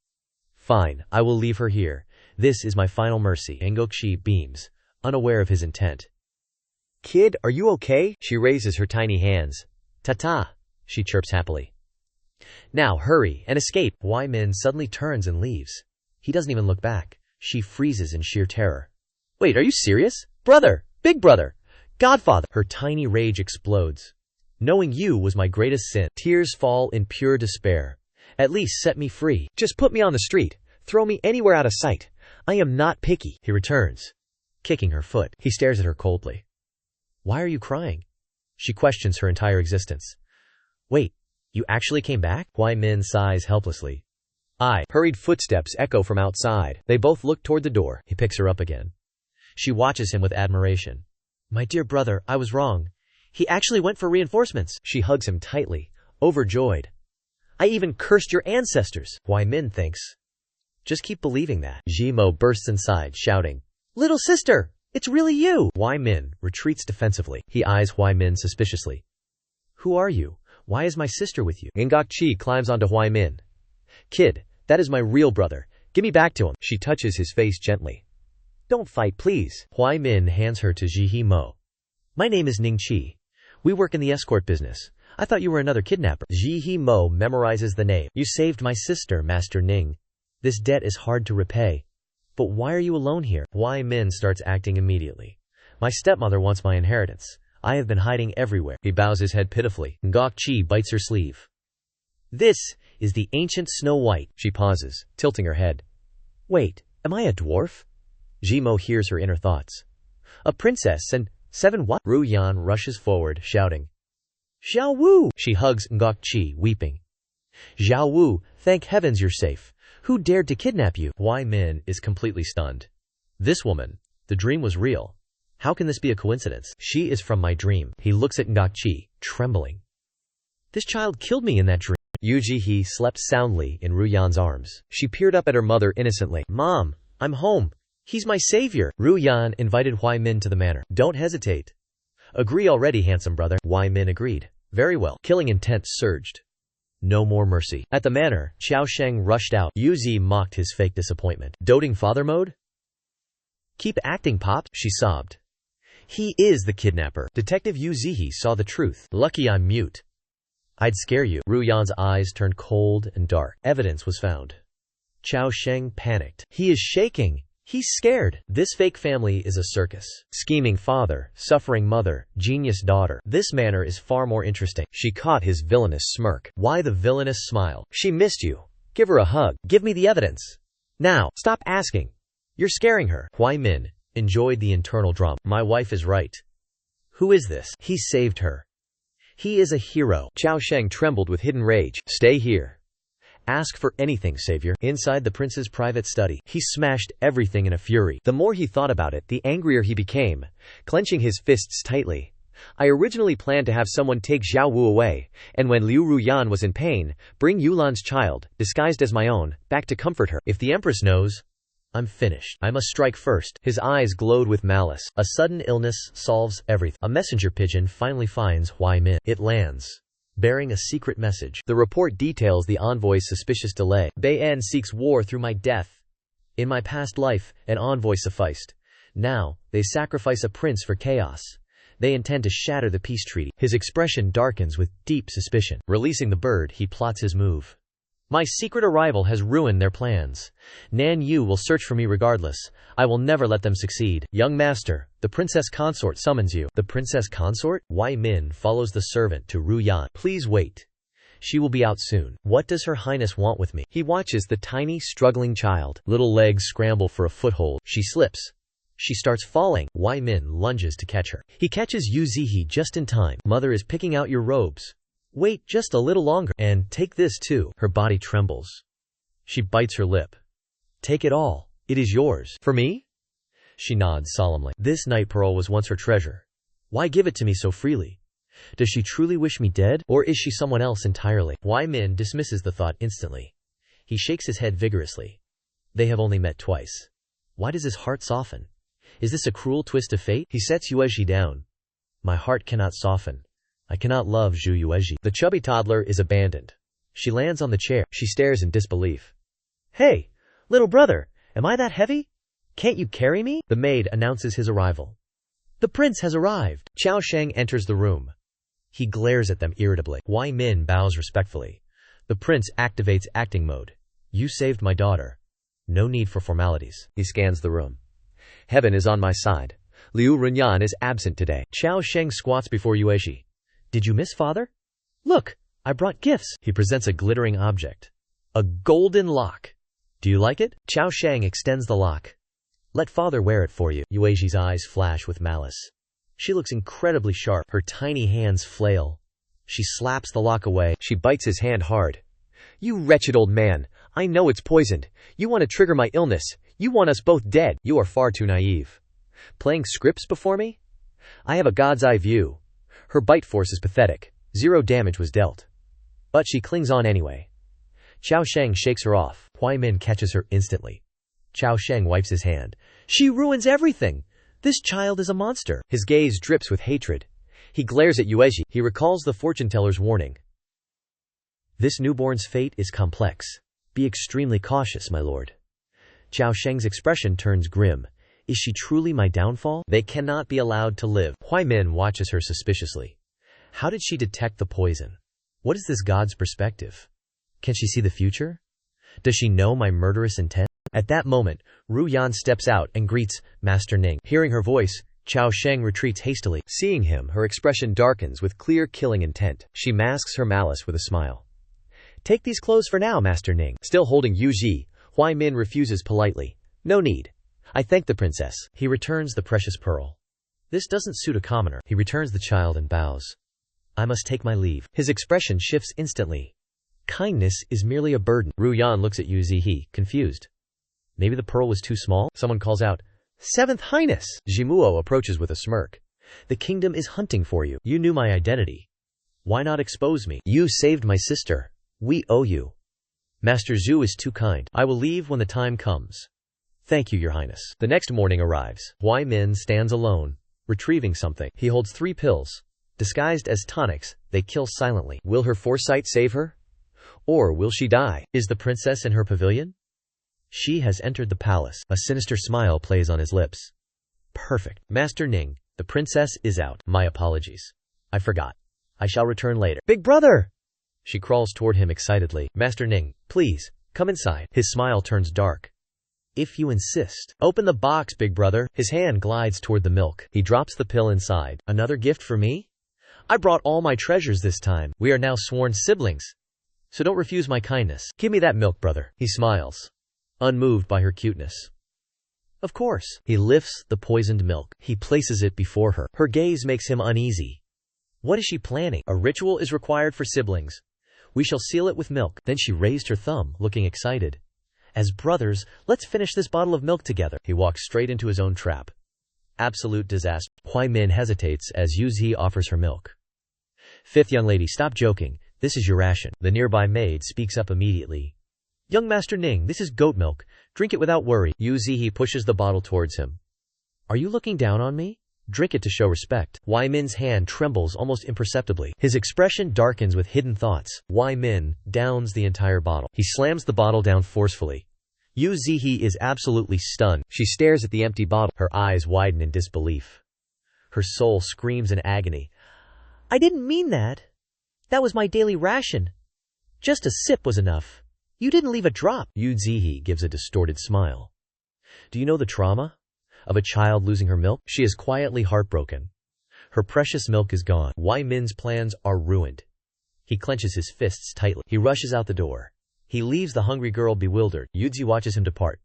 Fine, I will leave her here. This is my final mercy. Gogakchi beams, unaware of his intent. Kid, are you okay? She raises her tiny hands. Ta-ta, she chirps happily. Now hurry and escape. Huaimin suddenly turns and leaves. He doesn't even look back. She freezes in sheer terror. Wait, are you serious? Brother! Big brother! Godfather! Her tiny rage explodes. Knowing you was my greatest sin. Tears fall in pure despair. At least set me free. Just put me on the street. Throw me anywhere out of sight. I am not picky. He returns, kicking her foot. He stares at her coldly. Why are you crying? She questions her entire existence. Wait, you actually came back? Huaimin sighs helplessly. Hurried footsteps echo from outside. They both look toward the door. He picks her up again. She watches him with admiration. My dear brother, I was wrong. He actually went for reinforcements. She hugs him tightly, overjoyed. I even cursed your ancestors. Huaimin thinks. Just keep believing that. Jimo bursts inside, shouting, "Little sister! It's really you!" Wai Min retreats defensively. He eyes Wai Min suspiciously. "Who are you? Why is my sister with you?" Ngok-chi climbs onto Wai Min. "Kid, that is my real brother. Give me back to him." She touches his face gently. "Don't fight, please." Wai Min hands her to Ji Mo. "My name is Ning Chi. We work in the escort business. I thought you were another kidnapper." Ji Mo memorizes the name. "You saved my sister, Master Ning. This debt is hard to repay. But why are you alone here?" Wai Min starts acting immediately. "My stepmother wants my inheritance. I have been hiding everywhere." He bows his head pitifully. Ngok-chi bites her sleeve. "This is the ancient Snow White." She pauses, tilting her head. "Wait, am I a dwarf?" Jimo hears her inner thoughts. "A princess and 7 what?" Ru Yan rushes forward, shouting, "Xiao Wu!" She hugs Ngok-chi, weeping. "Xiao Wu, thank heavens you're safe. Who dared to kidnap you?" Wai Min is completely stunned. This woman, the dream was real. How can this be a coincidence? She is from my dream. He looks at Ngok-chi, trembling. "This child killed me in that dream." Yu Ji-hee slept soundly in Ru Yan's arms. She peered up at her mother innocently. "Mom, I'm home. He's my savior." Ru Yan invited Wai Min to the manor. "Don't hesitate." "Agree already, handsome brother." Wai Min agreed. "Very well." Killing intent surged. No more mercy. At the manor, Qiao Sheng rushed out. Yu Zi mocked his fake disappointment. Doting father mode? "Keep acting, Pop," she sobbed. "He is the kidnapper." Detective Yu Zihe saw the truth. "Lucky I'm mute. I'd scare you." Ru Yan's eyes turned cold and dark. Evidence was found. Qiao Sheng panicked. "He is shaking. He's scared. This fake family is a circus. Scheming father, suffering mother, genius daughter. This manner is far more interesting." She caught his villainous smirk. Why the villainous smile? "She missed you. Give her a hug. Give me the evidence. Now, stop asking. You're scaring her." Wai Min enjoyed the internal drama. "My wife is right. Who is this? He saved her. He is a hero." Qiao Sheng trembled with hidden rage. "Stay here. Ask for anything, savior." Inside the prince's private study, he smashed everything in a fury. The more he thought about it, the angrier he became, clenching his fists tightly. "I originally planned to have someone take Xiao Wu away, and when Liu Ruyan was in pain, bring Yulan's child, disguised as my own, back to comfort her. If the empress knows, I'm finished. I must strike first." His eyes glowed with malice. A sudden illness solves everything. A messenger pigeon finally finds Wai Min. It lands, bearing a secret message. The report details the envoy's suspicious delay. "Bei En seeks war through my death. In my past life, an envoy sufficed. Now, they sacrifice a prince for chaos. They intend to shatter the peace treaty." His expression darkens with deep suspicion. Releasing the bird, he plots his move. "My secret arrival has ruined their plans. Nan Yu will search for me regardless. I will never let them succeed. Young master, the princess consort summons you." The princess consort? Wai Min follows the servant to Ru Yan. "Please wait. She will be out soon." "What does her highness want with me?" He watches the tiny, struggling child. Little legs scramble for a foothold. She slips. She starts falling. Wai Min lunges to catch her. He catches Yu Zihe just in time. "Mother is picking out your robes. Wait just a little longer. And take this too." Her body trembles. She bites her lip. "Take it all. It is yours." "For me?" She nods solemnly. This night pearl was once her treasure. Why give it to me so freely? Does she truly wish me dead? Or is she someone else entirely? Wai Min dismisses the thought instantly. He shakes his head vigorously. They have only met twice. Why does his heart soften? Is this a cruel twist of fate? He sets Yuezhi down. My heart cannot soften. I cannot love Zhu Yuezhi. The chubby toddler is abandoned. She lands on the chair. She stares in disbelief. "Hey, little brother, am I that heavy? Can't you carry me?" The maid announces his arrival. "The prince has arrived." Qiao Sheng enters the room. He glares at them irritably. Wai Min bows respectfully. The prince activates acting mode. "You saved my daughter. No need for formalities." He scans the room. "Heaven is on my side. Liu Runyan is absent today." Qiao Sheng squats before Yuezhi. "Did you miss father? Look, I brought gifts." He presents a glittering object. A golden lock. "Do you like it?" Qiao Sheng extends the lock. "Let father wear it for you." Yuezhi's eyes flash with malice. She looks incredibly sharp. Her tiny hands flail. She slaps the lock away. She bites his hand hard. "You wretched old man. I know it's poisoned. You want to trigger my illness. You want us both dead. You are far too naive. Playing scripts before me? I have a god's eye view." Her bite force is pathetic. 0 damage was dealt. But she clings on anyway. Qiao Sheng shakes her off. Huai Min catches her instantly. Chao Sheng wipes his hand. She ruins everything! This child is a monster. His gaze drips with hatred. He glares at Yuezhi. He recalls the fortune-teller's warning. This newborn's fate is complex. Be extremely cautious, my lord. Chao Sheng's expression turns grim. Is she truly my downfall? They cannot be allowed to live. Huai Min watches her suspiciously. How did she detect the poison? What is this god's perspective? Can she see the future? Does she know my murderous intent? At that moment, Ru Yan steps out and greets Master Ning. Hearing her voice, Chao Sheng retreats hastily. Seeing him, her expression darkens with clear killing intent. She masks her malice with a smile. Take these clothes for now, Master Ning. Still holding Yu Ji, Huai Min refuses politely. No need. I thank the princess. He returns the precious pearl. This doesn't suit a commoner. He returns the child and bows. I must take my leave. His expression shifts instantly. Kindness is merely a burden. Ru Yan looks at Yu Zihe, confused. Maybe the pearl was too small? Someone calls out, Seventh Highness! Jimuo approaches with a smirk. The kingdom is hunting for you. You knew my identity. Why not expose me? You saved my sister. We owe you. Master Zhu is too kind. I will leave when the time comes. Thank you, Your Highness. The next morning arrives. Huai Min stands alone, retrieving something. He holds 3 pills. Disguised as tonics, they kill silently. Will her foresight save her? Or will she die? Is the princess in her pavilion? She has entered the palace. A sinister smile plays on his lips. Perfect. Master Ning, the princess is out. My apologies. I forgot. I shall return later. Big brother! She crawls toward him excitedly. Master Ning, please, come inside. His smile turns dark. If you insist. Open the box, big brother. His hand glides toward the milk. He drops the pill inside. Another gift for me? I brought all my treasures this time. We are now sworn siblings. So don't refuse my kindness. Give me that milk, brother. He smiles, unmoved by her cuteness. Of course. He lifts the poisoned milk. He places it before her. Her gaze makes him uneasy. What is she planning? A ritual is required for siblings. We shall seal it with milk. Then she raised her thumb, looking excited. As brothers, let's finish this bottle of milk together. He walks straight into his own trap. Absolute disaster. Huai Min hesitates as Yu Zi offers her milk. Fifth young lady, stop joking. This is your ration. The nearby maid speaks up immediately. Young Master Ning, this is goat milk. Drink it without worry. Yu Zihe pushes the bottle towards him. Are you looking down on me? Drink it to show respect. Huai Min's hand trembles almost imperceptibly. His expression darkens with hidden thoughts. Huai Min downs the entire bottle. He slams the bottle down forcefully. Yu Zihe is absolutely stunned. She stares at the empty bottle. Her eyes widen in disbelief. Her soul screams in agony. I didn't mean that. That was my daily ration. Just a sip was enough. You didn't leave a drop. Yu Zihe gives a distorted smile. Do you know the trauma of a child losing her milk? She is quietly heartbroken. Her precious milk is gone. Huai Min's plans are ruined. He clenches his fists tightly. He rushes out the door. He leaves the hungry girl bewildered. Yu Zi watches him depart.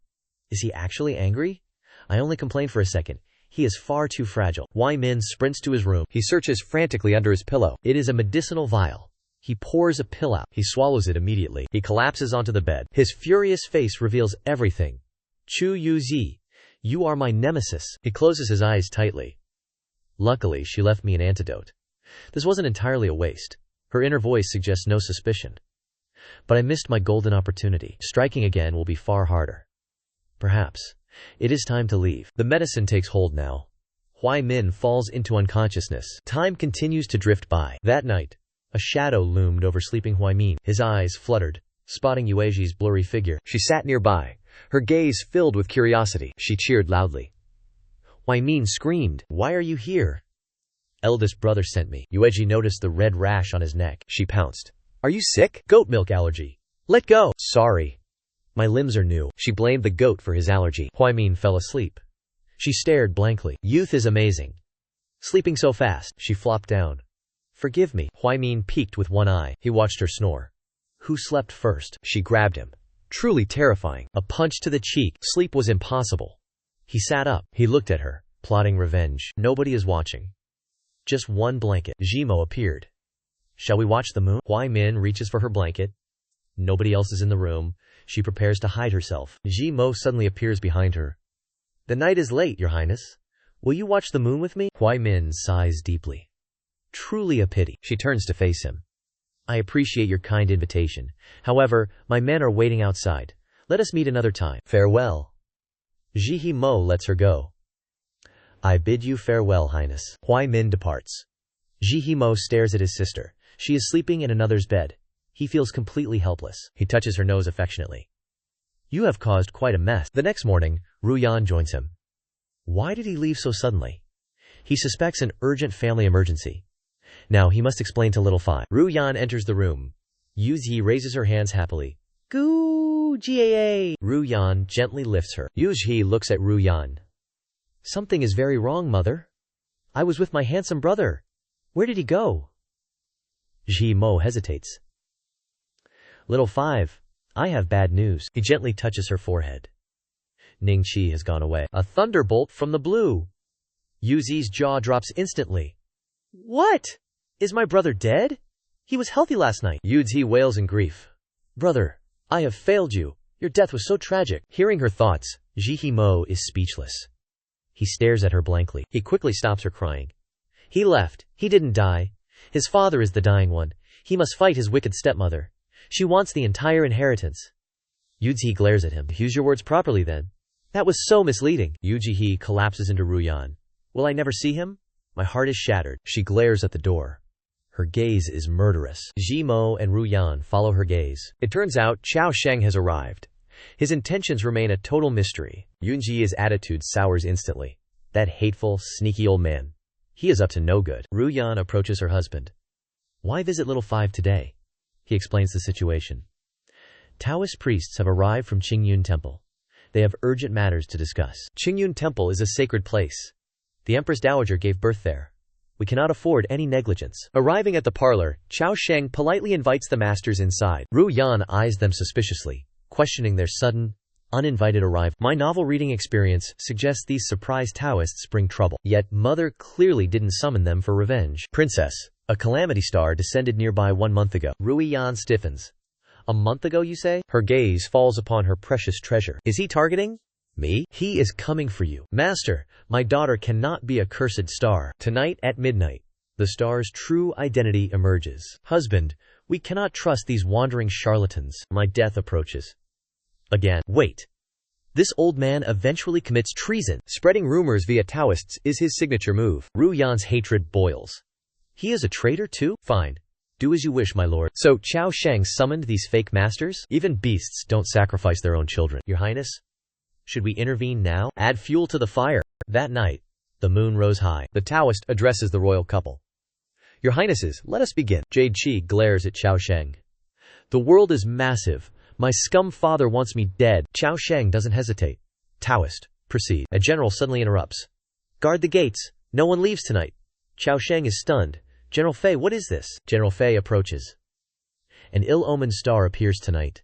Is he actually angry? I only complained for a second. He is far too fragile. Huai Min sprints to his room. He searches frantically under his pillow. It is a medicinal vial. He pours a pill out. He swallows it immediately. He collapses onto the bed. His furious face reveals everything. Chu Yu Zi, you are my nemesis. He closes his eyes tightly. Luckily, she left me an antidote. This wasn't entirely a waste. Her inner voice suggests no suspicion. But I missed my golden opportunity. Striking again will be far harder. Perhaps. It is time to leave. The medicine takes hold now. Huai Min falls into unconsciousness. Time continues to drift by. That night, a shadow loomed over sleeping Huai Min. His eyes fluttered, spotting Yuezhi's blurry figure. She sat nearby, her gaze filled with curiosity. She cheered loudly. Huai Min screamed, "Why are you here?" Eldest brother sent me. Yuezhi noticed the red rash on his neck. She pounced. Are you sick? Goat milk allergy. Let go. Sorry. My limbs are new. She blamed the goat for his allergy. Huai Min fell asleep. She stared blankly. Youth is amazing. Sleeping so fast. She flopped down. Forgive me. Huai Min peeked with one eye. He watched her snore. Who slept first? She grabbed him. Truly terrifying. A punch to the cheek. Sleep was impossible. He sat up. He looked at her, plotting revenge. Nobody is watching. Just one blanket. Jimo appeared. Shall we watch the moon? Huai Min reaches for her blanket. Nobody else is in the room. She prepares to hide herself. Jimo suddenly appears behind her. The night is late, Your Highness. Will you watch the moon with me? Huai Min sighs deeply. Truly a pity. She turns to face him. I appreciate your kind invitation. However, my men are waiting outside. Let us meet another time. Farewell. Ji Mo lets her go. I bid you farewell, Highness. Huai Min departs. Ji Mo stares at his sister. She is sleeping in another's bed. He feels completely helpless. He touches her nose affectionately. You have caused quite a mess. The next morning, Ru Yan joins him. Why did he leave so suddenly? He suspects an urgent family emergency. Now he must explain to little Phi. Ru Yan enters the room. Yu Zi raises her hands happily. Goo Gaa. Ru Yan gently lifts her. Yu Zi looks at Ru Yan. Something is very wrong, mother. I was with my handsome brother. Where did he go? Ji Mo hesitates. Little Five, I have bad news. He gently touches her forehead. Ning Qi has gone away. A thunderbolt from the blue. Yu Zi's jaw drops instantly. What? Is my brother dead? He was healthy last night. Yu Zi wails in grief. Brother, I have failed you. Your death was so tragic. Hearing her thoughts, Ji Mo is speechless. He stares at her blankly. He quickly stops her crying. He left. He didn't die. His father is the dying one. He must fight his wicked stepmother. She wants the entire inheritance. Yu Zi glares at him. Use your words properly then. That was so misleading. Yu Ji collapses into Ru Yan. Will I never see him? My heart is shattered. She glares at the door. Her gaze is murderous. Ji Mo and Ru Yan follow her gaze. It turns out Chao Sheng has arrived. His intentions remain a total mystery. Yun Ji's attitude sours instantly. That hateful, sneaky old man. He is up to no good. Ru Yan approaches her husband. Why visit little Five today? He explains the situation. Taoist priests have arrived from Qingyun Temple. They have urgent matters to discuss. Qingyun Temple is a sacred place. The Empress Dowager gave birth there. We cannot afford any negligence. Arriving at the parlor, Chao Sheng politely invites the masters inside. Ru Yan eyes them suspiciously, questioning their sudden, uninvited arrival. My novel reading experience suggests these surprise Taoists bring trouble. Yet mother clearly didn't summon them for revenge. Princess, a calamity star descended nearby 1 month ago. Ru Yan stiffens. A month ago, you say? Her gaze falls upon her precious treasure. Is he targeting me? He is coming for you. Master, my daughter cannot be a cursed star. Tonight at midnight, the star's true identity emerges. Husband, we cannot trust these wandering charlatans. My death approaches. Again. Wait. This old man eventually commits treason. Spreading rumors via Taoists is his signature move. Ru Yan's hatred boils. He is a traitor too? Fine. Do as you wish, my lord. So Chao Sheng summoned these fake masters? Even beasts don't sacrifice their own children. Your Highness? Should we intervene now? Add fuel to the fire. That night, the moon rose high. The Taoist addresses the royal couple. Your Highnesses, let us begin. Jade Qi glares at Chao Sheng. The world is massive. My scum father wants me dead. Chao Sheng doesn't hesitate. Taoist, proceed. A general suddenly interrupts. Guard the gates. No one leaves tonight. Chao Sheng is stunned. General Fei, what is this? General Fei approaches. An ill-omened star appears tonight.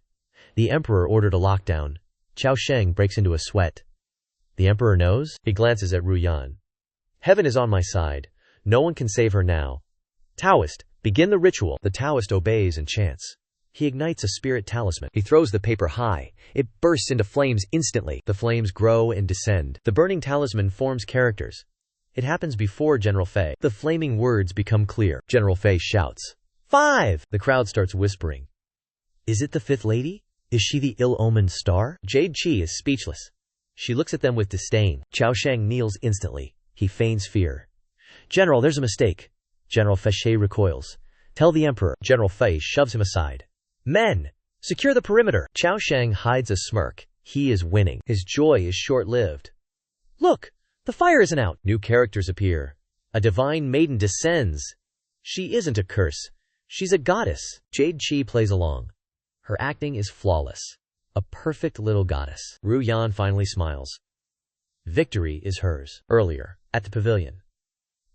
The emperor ordered a lockdown. Chao Sheng breaks into a sweat. The emperor knows? He glances at Ru Yan. Heaven is on my side. No one can save her now. Taoist, begin the ritual. The Taoist obeys and chants. He ignites a spirit talisman. He throws the paper high. It bursts into flames instantly. The flames grow and descend. The burning talisman forms characters. It happens before General Fei. The flaming words become clear. General Fei shouts. 5! The crowd starts whispering. Is it the fifth lady? Is she the ill-omened star? Jade Qi is speechless. She looks at them with disdain. Chao Sheng kneels instantly. He feigns fear. General, there's a mistake. General Fei recoils. Tell the emperor. General Fei shoves him aside. Men! Secure the perimeter! Chao Sheng hides a smirk. He is winning. His joy is short-lived. Look! The fire isn't out. New characters appear. A divine maiden descends. She isn't a curse. She's a goddess. Jade Qi plays along. Her acting is flawless. A perfect little goddess. Ru Yan finally smiles. Victory is hers. Earlier, at the pavilion.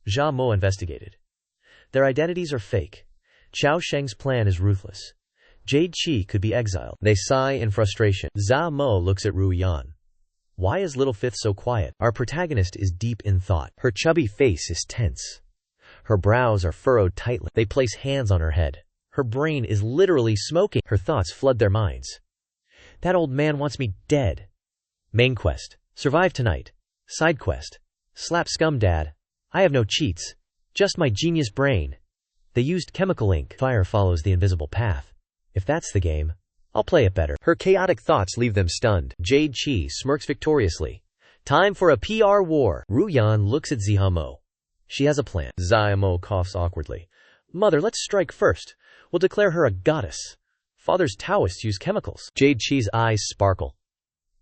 Jia Mo investigated. Their identities are fake. Chao Sheng's plan is ruthless. Jade Qi could be exiled. They sigh in frustration. Jia Mo looks at Ru Yan. Why is Little Fifth so quiet? Our protagonist is deep in thought. Her chubby face is tense. Her brows are furrowed tightly. They place hands on her head. Her brain is literally smoking. Her thoughts flood their minds. That old man wants me dead. Main quest. Survive tonight. Side quest. Slap scum dad. I have no cheats. Just my genius brain. They used chemical ink. Fire follows the invisible path. If that's the game, I'll play it better. Her chaotic thoughts leave them stunned. Jade Chi smirks victoriously. Time for a PR war. Ruyan looks at Zihamo. She has a plan. Zihamo coughs awkwardly. Mother, let's strike first. We'll declare her a goddess. Father's Taoists use chemicals. Jade Chi's eyes sparkle.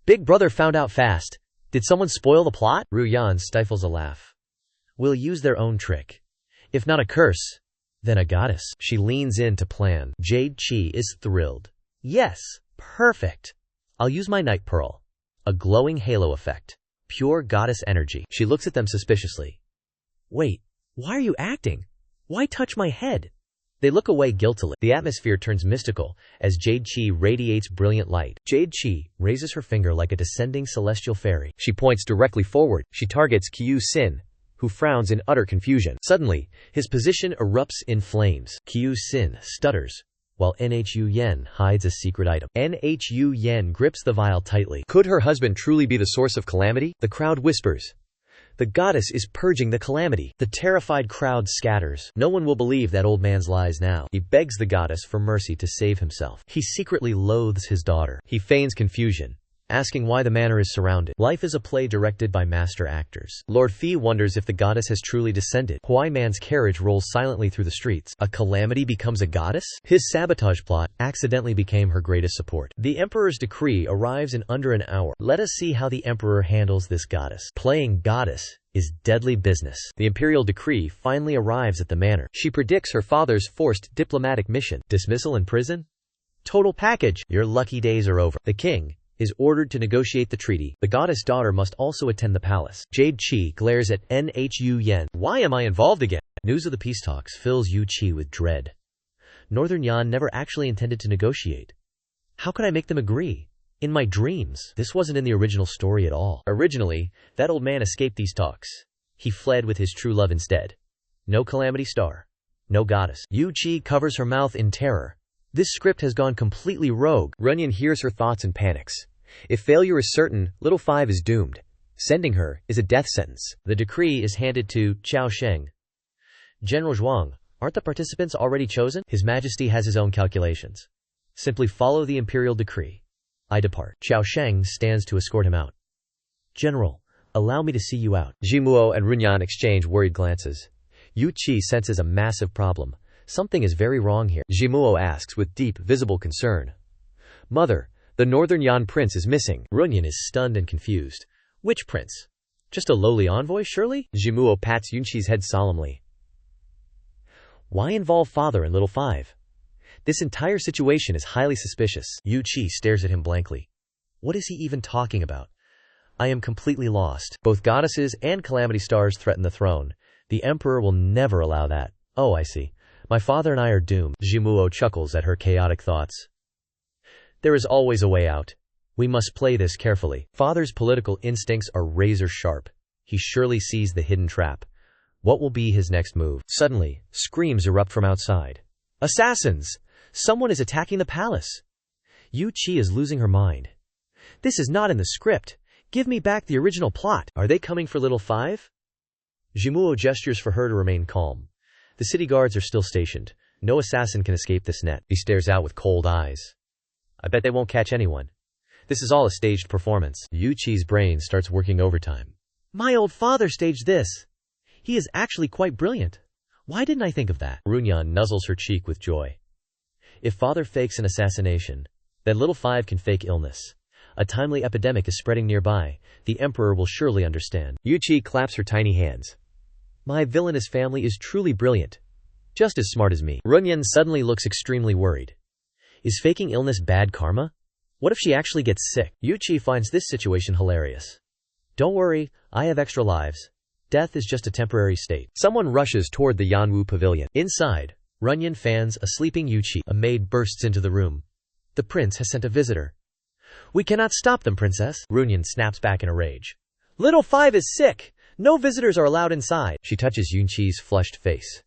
Big brother found out fast. Did someone spoil the plot? Ruyan stifles a laugh. We'll use their own trick. If not a curse, then a goddess. She leans in to plan. Jade Chi is thrilled. Yes, perfect. I'll use my night pearl. A glowing halo effect. Pure goddess energy. She looks at them suspiciously. Wait, why are you acting? Why touch my head? They look away guiltily. The atmosphere turns mystical as Jade Chi radiates brilliant light. Jade Chi raises her finger like a descending celestial fairy. She points directly forward. She targets Kyu Sin, who frowns in utter confusion. Suddenly, his position erupts in flames. Kyu Sin stutters, while Nhu Yen hides a secret item. Nhu Yen grips the vial tightly. Could her husband truly be the source of calamity? The crowd whispers. The goddess is purging the calamity. The terrified crowd scatters. No one will believe that old man's lies now. He begs the goddess for mercy to save himself. He secretly loathes his daughter. He feigns confusion, asking why the manor is surrounded. Life is a play directed by master actors. Lord Fei wonders if the goddess has truly descended. Huai Man's carriage rolls silently through the streets. A calamity becomes a goddess? His sabotage plot accidentally became her greatest support. The emperor's decree arrives in under an hour. Let us see how the emperor handles this goddess. Playing goddess is deadly business. The imperial decree finally arrives at the manor. She predicts her father's forced diplomatic mission. Dismissal in prison? Total package. Your lucky days are over. The king is ordered to negotiate the treaty. The goddess daughter must also attend the palace. Jade Chi glares at Nhu Yen. Why am I involved again? News of the peace talks fills Yu Chi with dread. Northern Yan never actually intended to negotiate. How could I make them agree? In my dreams. This wasn't in the original story at all. Originally, that old man escaped these talks. He fled with his true love instead. No calamity star. No goddess. Yu Chi covers her mouth in terror. This script has gone completely rogue. Runyan hears her thoughts and panics. If failure is certain, Little Five is doomed. Sending her is a death sentence. The decree is handed to Chao Sheng. General Zhuang, aren't the participants already chosen? His Majesty has his own calculations. Simply follow the imperial decree. I depart. Chao Sheng stands to escort him out. General, allow me to see you out. Jimuo and Runyan exchange worried glances. Yu Chi senses a massive problem. Something is very wrong here. Jimuo asks with deep, visible concern. Mother, the Northern Yan prince is missing. Runyan is stunned and confused. Which prince? Just a lowly envoy, surely? Jimuo pats Yunqi's head solemnly. Why involve father and Little Five? This entire situation is highly suspicious. Yu Chi stares at him blankly. What is he even talking about? I am completely lost. Both goddesses and calamity stars threaten the throne. The emperor will never allow that. Oh, I see. My father and I are doomed. Jimuo chuckles at her chaotic thoughts. There is always a way out. We must play this carefully. Father's political instincts are razor sharp. He surely sees the hidden trap. What will be his next move? Suddenly, screams erupt from outside. Assassins! Someone is attacking the palace. Yu Chi is losing her mind. This is not in the script. Give me back the original plot. Are they coming for Little Five? Jimuo gestures for her to remain calm. The city guards are still stationed. No assassin can escape this net. He stares out with cold eyes. I bet they won't catch anyone. This is all a staged performance. Yu Chi's brain starts working overtime. My old father staged this. He is actually quite brilliant. Why didn't I think of that? Runyan nuzzles her cheek with joy. If father fakes an assassination, then Little Five can fake illness. A timely epidemic is spreading nearby. The emperor will surely understand. Yu Chi claps her tiny hands. My villainous family is truly brilliant. Just as smart as me. Runyan suddenly looks extremely worried. Is faking illness bad karma? What if she actually gets sick? Yu Chi finds this situation hilarious. Don't worry, I have extra lives. Death is just a temporary state. Someone rushes toward the Yanwu pavilion. Inside, Runyan fans a sleeping Yu Chi. A maid bursts into the room. The prince has sent a visitor. We cannot stop them, princess. Runyan snaps back in a rage. Little Five is sick. No visitors are allowed inside. She touches Yunqi's flushed face.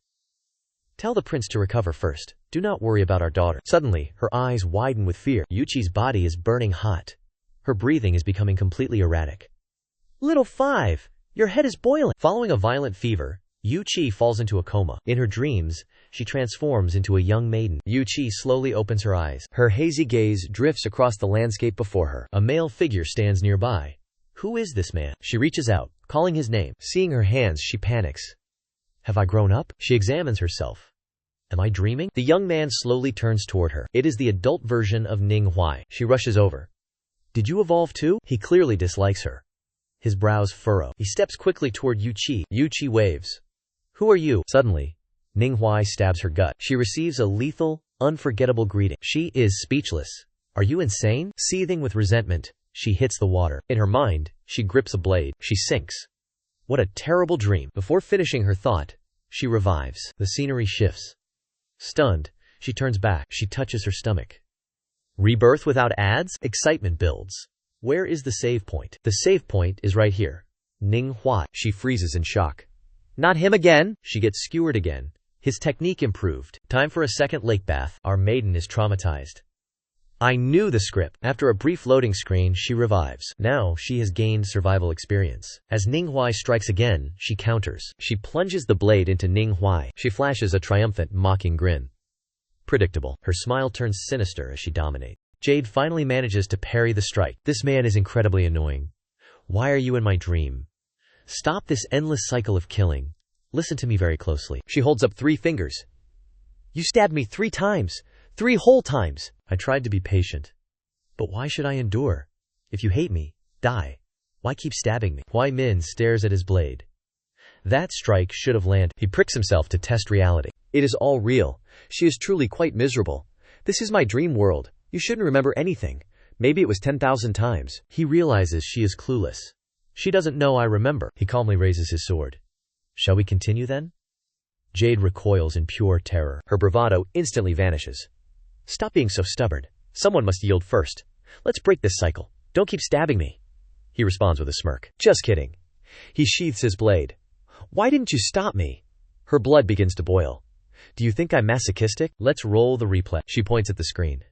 Tell the prince to recover first. Do not worry about our daughter. Suddenly, her eyes widen with fear. Yuqi's body is burning hot. Her breathing is becoming completely erratic. Little Five, your head is boiling. Following a violent fever, Yu Qi falls into a coma. In her dreams, she transforms into a young maiden. Yu Qi slowly opens her eyes. Her hazy gaze drifts across the landscape before her. A male figure stands nearby. Who is this man? She reaches out, calling his name. Seeing her hands, she panics. Have I grown up? She examines herself. Am I dreaming? The young man slowly turns toward her. It is the adult version of Ning Huai. She rushes over. Did you evolve too? He clearly dislikes her. His brows furrow. He steps quickly toward Yu Qi. Yu Qi waves. Who are you? Suddenly, Ning Huai stabs her gut. She receives a lethal, unforgettable greeting. She is speechless. Are you insane? Seething with resentment, she hits the water. In her mind, she grips a blade. She sinks. What a terrible dream. Before finishing her thought, she revives. The scenery shifts. Stunned, she turns back. She touches her stomach. Rebirth without ads? Excitement builds. Where is the save point? The save point is right here. Ning Huai. She freezes in shock. Not him again! She gets skewered again. His technique improved. Time for a second lake bath. Our maiden is traumatized. I knew the script. After a brief loading screen, she revives. Now, she has gained survival experience. As Ning Huai strikes again, she counters. She plunges the blade into Ning Huai. She flashes a triumphant, mocking grin. Predictable. Her smile turns sinister as she dominates. Jade finally manages to parry the strike. This man is incredibly annoying. Why are you in my dream? Stop this endless cycle of killing. Listen to me very closely. She holds up 3 fingers. You stabbed me 3 times. 3 whole times. I tried to be patient. But why should I endure? If you hate me, die. Why keep stabbing me? Huai Min stares at his blade. That strike should have landed. He pricks himself to test reality. It is all real. She is truly quite miserable. This is my dream world. You shouldn't remember anything. Maybe it was 10,000 times. He realizes she is clueless. She doesn't know I remember. He calmly raises his sword. Shall we continue then? Jade recoils in pure terror. Her bravado instantly vanishes. Stop being so stubborn. Someone must yield first. Let's break this cycle. Don't keep stabbing me. He responds with a smirk. Just kidding. He sheaths his blade. Why didn't you stop me? Her blood begins to boil. Do you think I'm masochistic? Let's roll the replay. She points at the screen.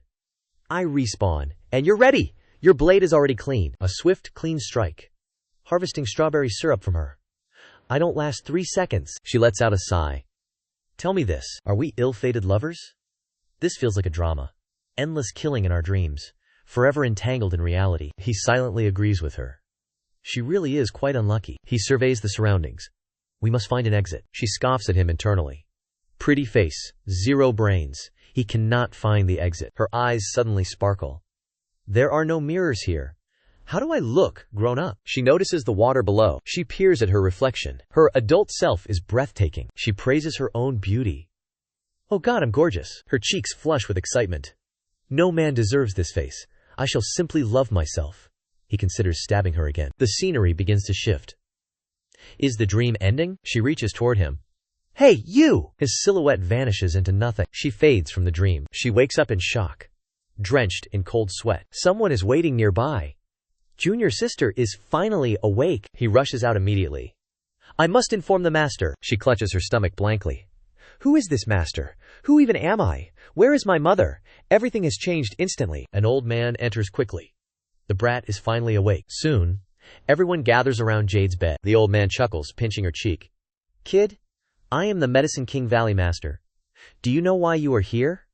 I respawn. And you're ready. Your blade is already clean. A swift, clean strike. Harvesting strawberry syrup from her. I don't last 3 seconds. She lets out a sigh. Tell me this. Are we ill-fated lovers? This feels like a drama. Endless killing in our dreams. Forever entangled in reality. He silently agrees with her. She really is quite unlucky. He surveys the surroundings. We must find an exit. She scoffs at him internally. Pretty face. 0 brains. He cannot find the exit. Her eyes suddenly sparkle. There are no mirrors here. How do I look, grown up? She notices the water below. She peers at her reflection. Her adult self is breathtaking. She praises her own beauty. Oh God, I'm gorgeous. Her cheeks flush with excitement. No man deserves this face. I shall simply love myself. He considers stabbing her again. The scenery begins to shift. Is the dream ending? She reaches toward him. Hey, you! His silhouette vanishes into nothing. She fades from the dream. She wakes up in shock. Drenched in cold sweat. Someone is waiting nearby. Junior sister is finally awake. He rushes out immediately. I must inform the master. She clutches her stomach blankly. Who is this master? Who even am I? Where is my mother? Everything has changed instantly. An old man enters quickly. The brat is finally awake. Soon, everyone gathers around Jade's bed. The old man chuckles, pinching her cheek. Kid, I am the Medicine King Valley Master. Do you know why you are here?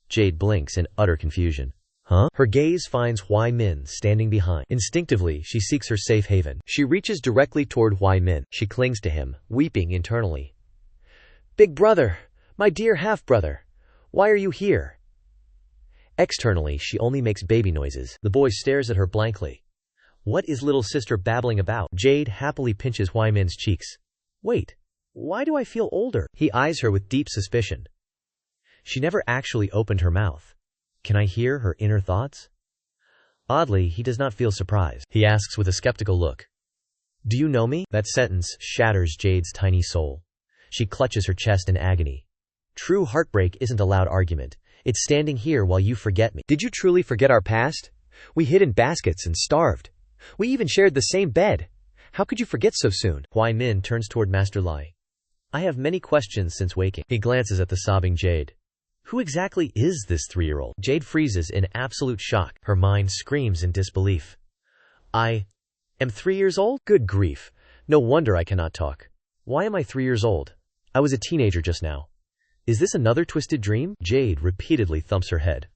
Jade blinks in utter confusion. Huh? Her gaze finds Huai Min standing behind. Instinctively, she seeks her safe haven. She reaches directly toward Huai Min. She clings to him, weeping internally. Big brother, my dear half-brother, why are you here? Externally, she only makes baby noises. The boy stares at her blankly. What is little sister babbling about? Jade happily pinches Huai Min's cheeks. Wait, why do I feel older? He eyes her with deep suspicion. She never actually opened her mouth. Can I hear her inner thoughts? Oddly, he does not feel surprised. He asks with a skeptical look. Do you know me? That sentence shatters Jade's tiny soul. She clutches her chest in agony. True heartbreak isn't a loud argument. It's standing here while you forget me. Did you truly forget our past? We hid in baskets and starved. We even shared the same bed. How could you forget so soon? Huai Min turns toward Master Lai. I have many questions since waking. He glances at the sobbing Jade. Who exactly is this 3-year-old? Jade freezes in absolute shock. Her mind screams in disbelief. I am 3 years old? Good grief. No wonder I cannot talk. Why am I 3 years old? I was a teenager just now. Is this another twisted dream? Jade repeatedly thumps her head.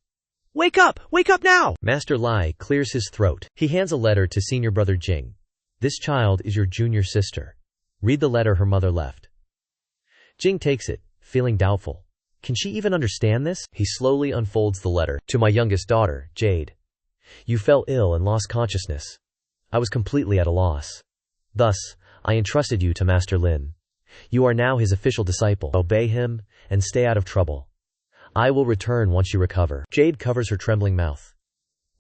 Wake up! Wake up now! Master Lai clears his throat. He hands a letter to senior brother Jing. This child is your junior sister. Read the letter her mother left. Jing takes it, feeling doubtful. Can she even understand this? He slowly unfolds the letter. To my youngest daughter, Jade. You fell ill and lost consciousness. I was completely at a loss. Thus, I entrusted you to Master Lin. You are now his official disciple. Obey him and stay out of trouble. I will return once you recover. Jade covers her trembling mouth.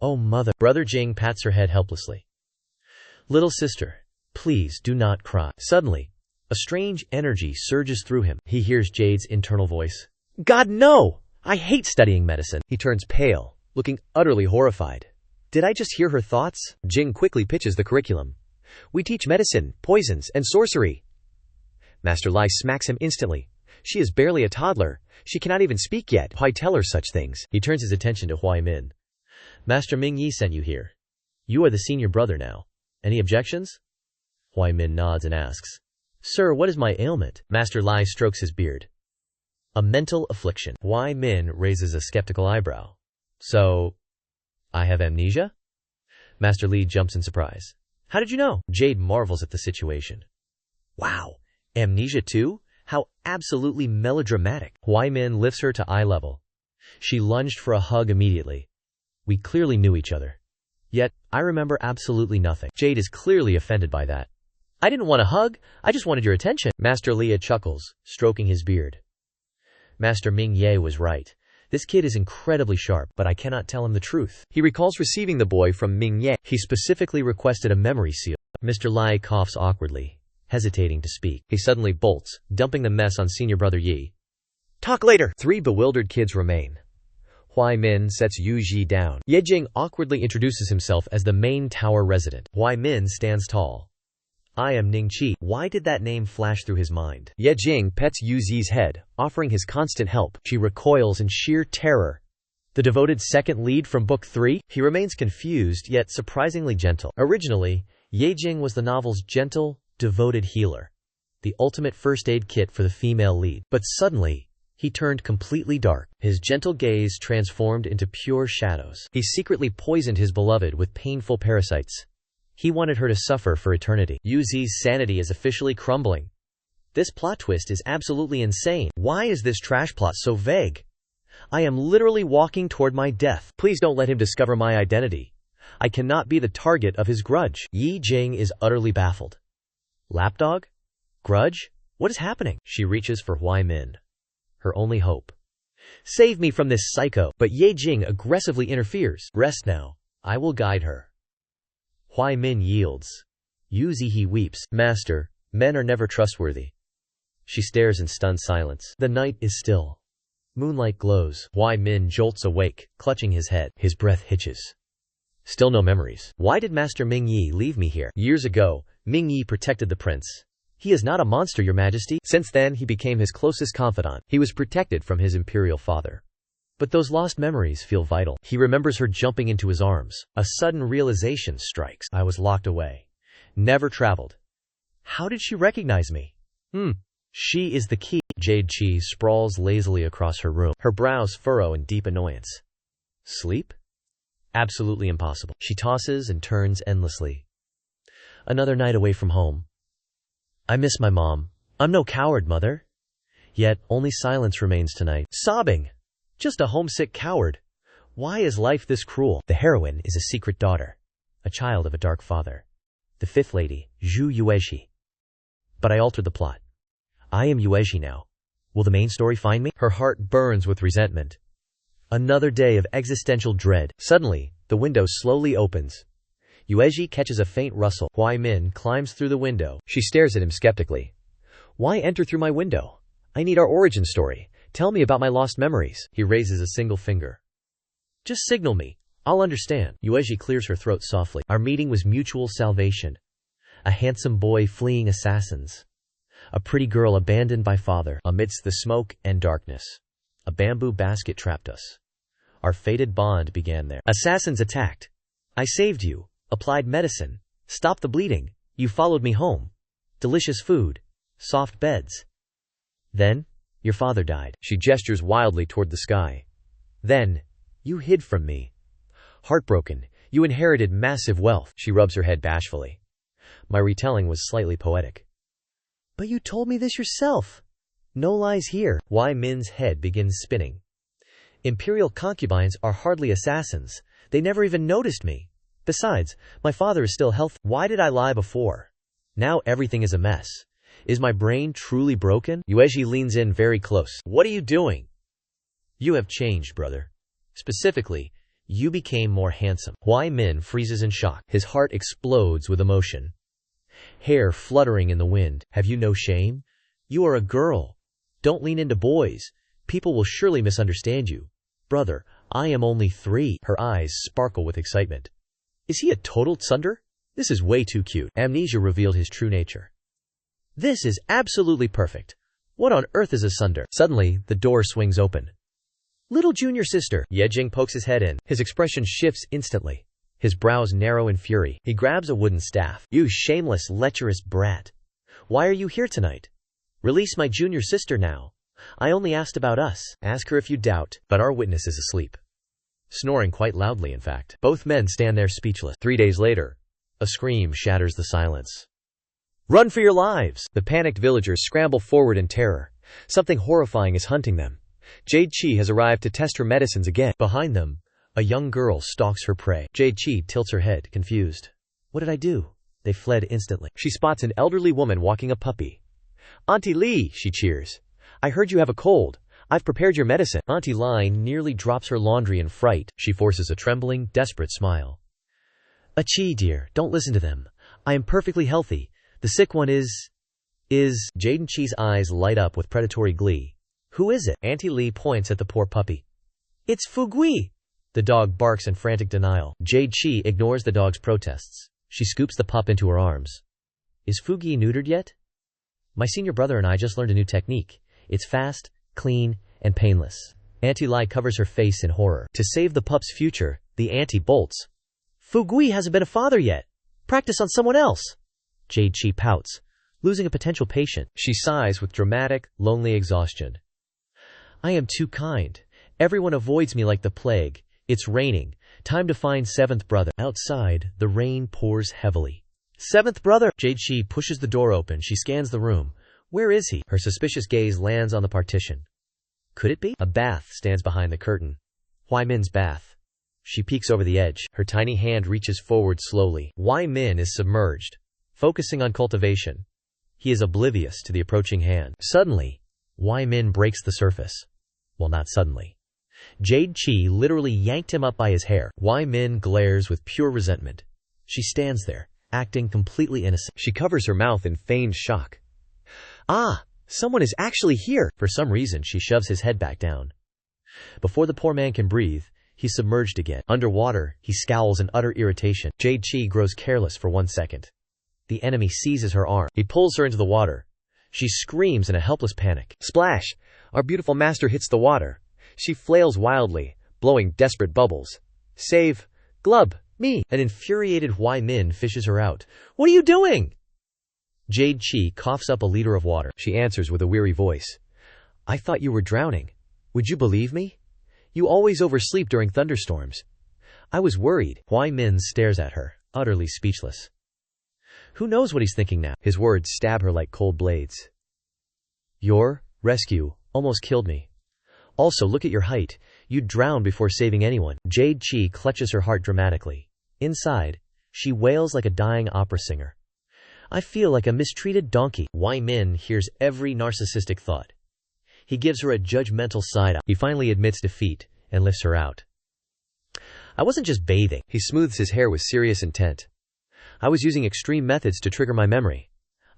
Oh, mother. Brother Jing pats her head helplessly. Little sister, please do not cry. Suddenly, a strange energy surges through him. He hears Jade's internal voice. God, no! I hate studying medicine. He turns pale, looking utterly horrified. Did I just hear her thoughts? Jing quickly pitches the curriculum. We teach medicine, poisons, and sorcery. Master Lai smacks him instantly. She is barely a toddler. She cannot even speak yet. Why tell her such things? He turns his attention to Huai Min. Master Ming Yi sent you here. You are the senior brother now. Any objections? Huai Min nods and asks. Sir, what is my ailment? Master Lai strokes his beard. A mental affliction. Huai Min raises a skeptical eyebrow. So, I have amnesia? Master Li jumps in surprise. How did you know? Jade marvels at the situation. Wow, amnesia too? How absolutely melodramatic. Huai Min lifts her to eye level. She lunged for a hug immediately. We clearly knew each other. Yet, I remember absolutely nothing. Jade is clearly offended by that. I didn't want a hug, I just wanted your attention. Master Lia chuckles, stroking his beard. Master Ming Ye was right. This kid is incredibly sharp, but I cannot tell him the truth. He recalls receiving the boy from Ming Ye. He specifically requested a memory seal. Mr. Lai coughs awkwardly, hesitating to speak. He suddenly bolts, dumping the mess on senior brother Yi. Talk later! 3 bewildered kids remain. Huai Min sets Yu Ji down. Ye Jing awkwardly introduces himself as the main tower resident. Huai Min stands tall. I am Ning Qi. Why did that name flash through his mind? Ye Jing pets Yu Zi's head, offering his constant help. She recoils in sheer terror. The devoted second lead from Book 3? He remains confused, yet surprisingly gentle. Originally, Ye Jing was the novel's gentle, devoted healer. The ultimate first aid kit for the female lead. But suddenly, he turned completely dark. His gentle gaze transformed into pure shadows. He secretly poisoned his beloved with painful parasites. He wanted her to suffer for eternity. Yu Zi's sanity is officially crumbling. This plot twist is absolutely insane. Why is this trash plot so vague? I am literally walking toward my death. Please don't let him discover my identity. I cannot be the target of his grudge. Ye Jing is utterly baffled. Lapdog? Grudge? What is happening? She reaches for Huai Min. Her only hope. Save me from this psycho. But Ye Jing aggressively interferes. Rest now. I will guide her. Huai Min yields. Yu Zihi weeps. Master, men are never trustworthy. She stares in stunned silence. The night is still. Moonlight glows. Huai Min jolts awake, clutching his head. His breath hitches. Still no memories. Why did Master Ming Yi leave me here? Years ago, Ming Yi protected the prince. He is not a monster, Your Majesty. Since then, he became his closest confidant. He was protected from his imperial father. But those lost memories feel vital. He remembers her jumping into his arms. A sudden realization strikes. I was locked away. Never traveled. How did she recognize me? She is the key. Jade Chi sprawls lazily across her room. Her brows furrow in deep annoyance. Sleep? Absolutely impossible. She tosses and turns endlessly. Another night away from home. I miss my mom. I'm no coward, mother. Yet, only silence remains tonight. Sobbing. Just a homesick coward. Why is life this cruel? The heroine is a secret daughter. A child of a dark father. The fifth lady, Zhu Yueshi. But I altered the plot. I am Yueshi now. Will the main story find me? Her heart burns with resentment. Another day of existential dread. Suddenly, the window slowly opens. Yueshi catches a faint rustle. Huai Min climbs through the window. She stares at him skeptically. Why enter through my window? I need our origin story. Tell me about my lost memories. He raises a single finger. Just signal me. I'll understand. Yueshi clears her throat softly. Our meeting was mutual salvation. A handsome boy fleeing assassins. A pretty girl abandoned by father. Amidst the smoke and darkness, a bamboo basket trapped us. Our fated bond began there. Assassins attacked. I saved you, applied medicine, stopped the bleeding. You followed me home. Delicious food. soft beds. Then, your father died. She gestures wildly toward the sky. Then, you hid from me. Heartbroken, you inherited massive wealth. She rubs her head bashfully. My retelling was slightly poetic. But you told me this yourself. No lies here. Wai Min's head begins spinning. Imperial concubines are hardly assassins. They never even noticed me. Besides, my father is still healthy. Why did I lie before? Now everything is a mess. Is my brain truly broken? Yueji leans in very close. What are you doing? You have changed, brother. Specifically, you became more handsome. Wai Min freezes in shock. His heart explodes with emotion. Hair fluttering in the wind. Have you no shame? You are a girl. Don't lean into boys. People will surely misunderstand you. Brother, I am only 3. Her eyes sparkle with excitement. Is he a total tsundere? This is way too cute. Amnesia revealed his true nature. This is absolutely perfect. What on earth is a tsundere? Suddenly, the door swings open. Little junior sister. Yejing pokes his head in. His expression shifts instantly. His brows narrow in fury. He grabs a wooden staff. You shameless, lecherous brat. Why are you here tonight? Release my junior sister now. I only asked about us. Ask her if you doubt, but our witness is asleep. Snoring quite loudly, in fact. Both men stand there speechless. 3 days later, a scream shatters the silence. Run for your lives! The panicked villagers scramble forward in terror. Something horrifying is hunting them. Jade Chi has arrived to test her medicines again. Behind them, a young girl stalks her prey. Jade Chi tilts her head, confused. What did I do? They fled instantly. She spots an elderly woman walking a puppy. Auntie Lee, she cheers. I heard you have a cold. I've prepared your medicine. Auntie Lai nearly drops her laundry in fright. She forces a trembling, desperate smile. Achi, dear, don't listen to them. I am perfectly healthy. The sick one is... Jaden Chi's eyes light up with predatory glee. Who is it? Auntie Lee points at the poor puppy. It's Fugui. The dog barks in frantic denial. Jade Chi ignores the dog's protests. She scoops the pup into her arms. Is Fugi neutered yet? My senior brother and I just learned a new technique. It's fast, clean, and painless. Auntie Lai covers her face in horror. To save the pup's future, the auntie bolts. Fugui hasn't been a father yet. Practice on someone else. Jade Chi pouts, losing a potential patient. She sighs with dramatic, lonely exhaustion. I am too kind. Everyone avoids me like the plague. It's raining. Time to find 7th brother. Outside, the rain pours heavily. 7th brother! Jade Chi pushes the door open. She scans the room. Where is he? Her suspicious gaze lands on the partition. Could it be? A bath stands behind the curtain. Wai Min's bath. She peeks over the edge. Her tiny hand reaches forward slowly. Wai Min is submerged, focusing on cultivation. He is oblivious to the approaching hand. Suddenly, Wai Min breaks the surface. Well, not suddenly. Jade Chi literally yanked him up by his hair. Wai Min glares with pure resentment. She stands there, acting completely innocent. She covers her mouth in feigned shock. Ah, someone is actually here! For some reason, she shoves his head back down. Before the poor man can breathe, he's submerged again. Underwater, he scowls in utter irritation. Jade Chi grows careless for 1 second. The enemy seizes her arm. He pulls her into the water. She screams in a helpless panic. Splash! Our beautiful master hits the water. She flails wildly, blowing desperate bubbles. Save! Glub! Me! An infuriated Wai Min fishes her out. What are you doing? Jade Chi coughs up a liter of water. She answers with a weary voice. I thought you were drowning. Would you believe me? You always oversleep during thunderstorms. I was worried. Wai Min stares at her, utterly speechless. Who knows what he's thinking now? His words stab her like cold blades. Your rescue almost killed me. Also, look at your height. You'd drown before saving anyone. Jade Chi clutches her heart dramatically. Inside, she wails like a dying opera singer. I feel like a mistreated donkey. Wai Min hears every narcissistic thought. He gives her a judgmental side-eye. He finally admits defeat and lifts her out. I wasn't just bathing. He smooths his hair with serious intent. I was using extreme methods to trigger my memory.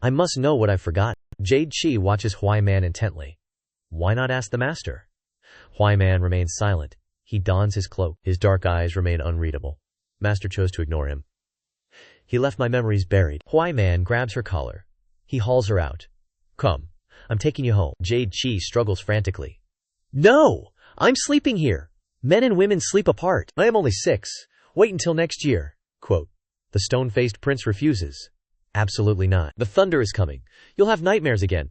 I must know what I've forgotten. Jade Chi watches Wai Man intently. Why not ask the master? Wai Man remains silent. He dons his cloak. His dark eyes remain unreadable. Master chose to ignore him. He left my memories buried. Wai Man grabs her collar. He hauls her out. Come, I'm taking you home. Jade Chi struggles frantically. No! I'm sleeping here. Men and women sleep apart. I am only 6. Wait until next year. Quote. The stone-faced prince refuses. Absolutely not. The thunder is coming. You'll have nightmares again.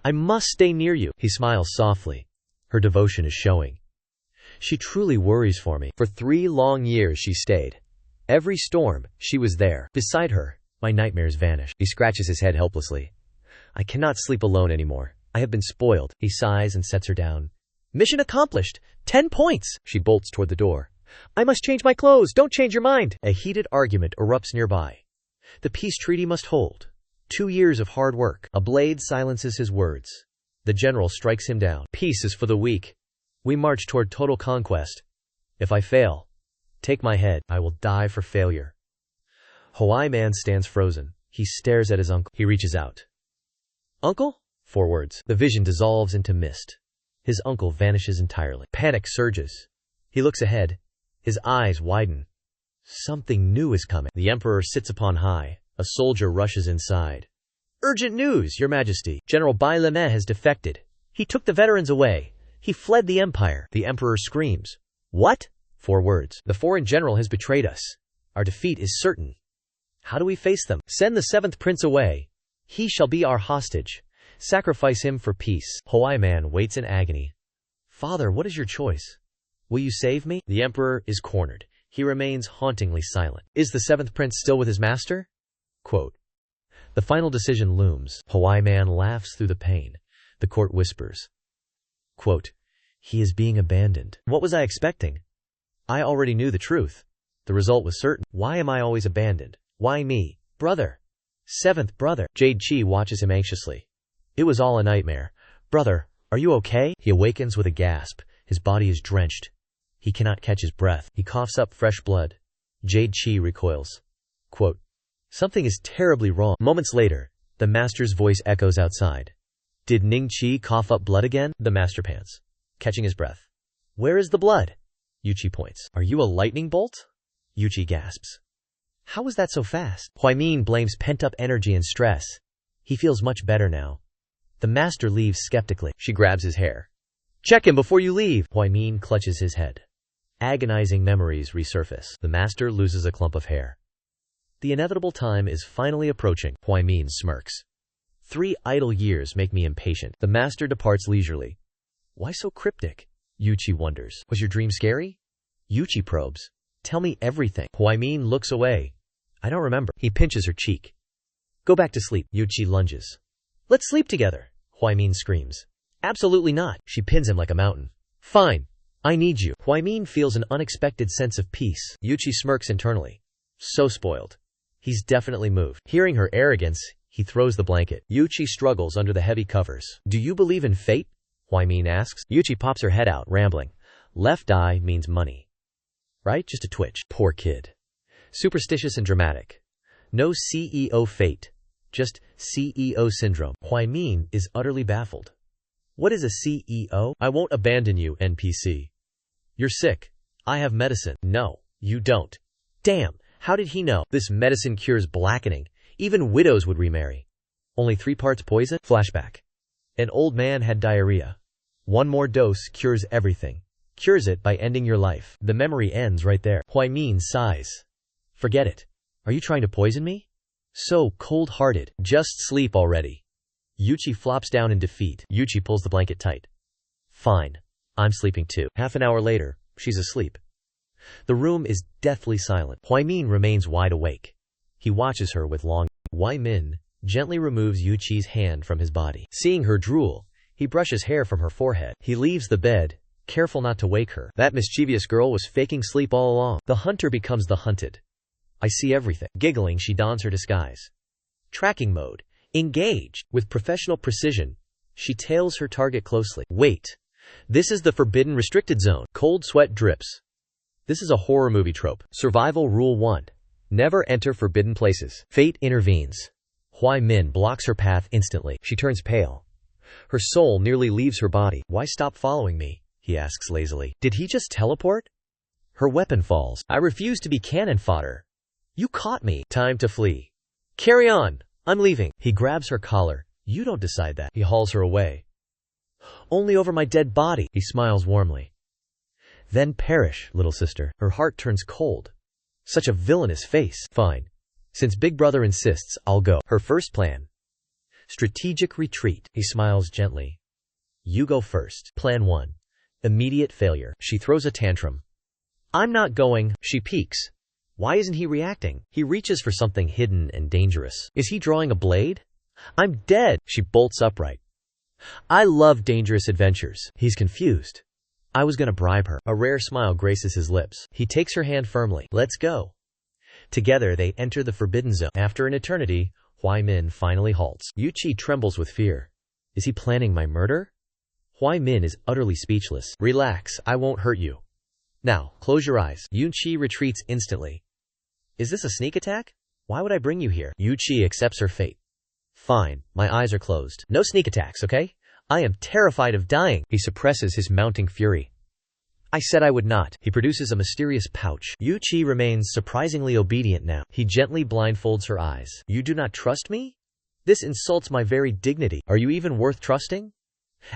I must stay near you. He smiles softly. Her devotion is showing. She truly worries for me. For 3 long years she stayed. Every storm, she was there. Beside her, my nightmares vanish. He scratches his head helplessly. I cannot sleep alone anymore. I have been spoiled. He sighs and sets her down. Mission accomplished. 10 points. She bolts toward the door. I must change my clothes. Don't change your mind. A heated argument erupts nearby. The peace treaty must hold. 2 years of hard work. A blade silences his words. The general strikes him down. Peace is for the weak. We march toward total conquest. If I fail, take my head. I will die for failure. Hawaii man stands frozen. He stares at his uncle. He reaches out. Uncle? 4 words. The vision dissolves into mist. His uncle vanishes entirely. Panic surges. He looks ahead. His eyes widen. Something new is coming. The emperor sits upon high. A soldier rushes inside. Urgent news, Your Majesty. General Bai Leme has defected. He took the veterans away. He fled the empire. The emperor screams. What? 4 words. The foreign general has betrayed us. Our defeat is certain. How do we face them? Send the 7th prince away. He shall be our hostage. Sacrifice him for peace. Hawaii man waits in agony. Father, what is your choice? Will you save me? The emperor is cornered. He remains hauntingly silent. Is the 7th prince still with his master? Quote. The final decision looms. Hawaii man laughs through the pain. The court whispers. Quote. He is being abandoned. What was I expecting? I already knew the truth. The result was certain. Why am I always abandoned? Why me? Brother. 7th brother. Jade Chi watches him anxiously. It was all a nightmare. Brother, are you okay? He awakens with a gasp. His body is drenched. He cannot catch his breath. He coughs up fresh blood. Jade Chi recoils. Quote. Something is terribly wrong. Moments later, the master's voice echoes outside. Did Ning Chi cough up blood again? The master pants, catching his breath. Where is the blood? Yuchi points. Are you a lightning bolt? Yuchi gasps. How was that so fast? Huaimin blames pent-up energy and stress. He feels much better now. The master leaves skeptically. She grabs his hair. Check him before you leave. Huaimin clutches his head. Agonizing memories resurface. The master loses a clump of hair. The inevitable time is finally approaching. Huaimin smirks. 3 idle years make me impatient. The master departs leisurely. Why so cryptic? Yuchi wonders. Was your dream scary? Yuchi probes. Tell me everything. Huaimin looks away. I don't remember. He pinches her cheek. Go back to sleep. Yuchi lunges. Let's sleep together. Huaimin screams. Absolutely not. She pins him like a mountain. Fine. I need you. Huaimin feels an unexpected sense of peace. Yuchi smirks internally. So spoiled. He's definitely moved. Hearing her arrogance, he throws the blanket. Yuchi struggles under the heavy covers. Do you believe in fate? Huaimin asks. Yuchi pops her head out, rambling. Left eye means money. Right? Just a twitch. Poor kid. Superstitious and dramatic. No CEO fate. Just CEO syndrome. Huaimin is utterly baffled. What is a CEO? I won't abandon you, NPC. You're sick. I have medicine. No, you don't. Damn, how did he know? This medicine cures blackening. Even widows would remarry. Only 3 parts poison? Flashback. An old man had diarrhea. 1 more dose cures everything. Cures it by ending your life. The memory ends right there. Huaimin sighs. Forget it. Are you trying to poison me? So cold-hearted. Just sleep already. Yuchi flops down in defeat. Yuchi pulls the blanket tight. Fine. I'm sleeping too. Half an hour later, she's asleep. The room is deathly silent. Huaimin remains wide awake. He watches her with long. Huaimin gently removes Yuchi's hand from his body. Seeing her drool, he brushes hair from her forehead. He leaves the bed, careful not to wake her. That mischievous girl was faking sleep all along. The hunter becomes the hunted. I see everything. Giggling, she dons her disguise. Tracking mode. Engaged. With professional precision, she tails her target closely. Wait. This is the forbidden restricted zone. Cold sweat drips. This is a horror movie trope. Survival rule 1. Never enter forbidden places. Fate intervenes. Huaimin blocks her path instantly. She turns pale. Her soul nearly leaves her body. Why stop following me? He asks lazily. Did he just teleport? Her weapon falls. I refuse to be cannon fodder. You caught me. Time to flee. Carry on. I'm leaving. He grabs her collar. You don't decide that. He hauls her away. Only over my dead body. He smiles warmly. Then perish, little sister. Her heart turns cold. Such a villainous face. Fine. Since Big Brother insists, I'll go. Her first plan. Strategic retreat. He smiles gently. You go first. Plan 1. Immediate failure. She throws a tantrum. I'm not going. She peeks. Why isn't he reacting? He reaches for something hidden and dangerous. Is he drawing a blade? I'm dead. She bolts upright. I love dangerous adventures. He's confused. I was gonna bribe her. A rare smile graces his lips. He takes her hand firmly. Let's go. Together they enter the forbidden zone. After an eternity, Huai Min finally halts. Yuqi trembles with fear. Is he planning my murder? Huai Min is utterly speechless. Relax, I won't hurt you. Now, close your eyes. Yuqi retreats instantly. Is this a sneak attack? Why would I bring you here? Yuqi accepts her fate. Fine, my eyes are closed. No sneak attacks, okay? I am terrified of dying. He suppresses his mounting fury. I said I would not. He produces a mysterious pouch. Yuqi remains surprisingly obedient now. He gently blindfolds her eyes. You do not trust me? This insults my very dignity. Are you even worth trusting?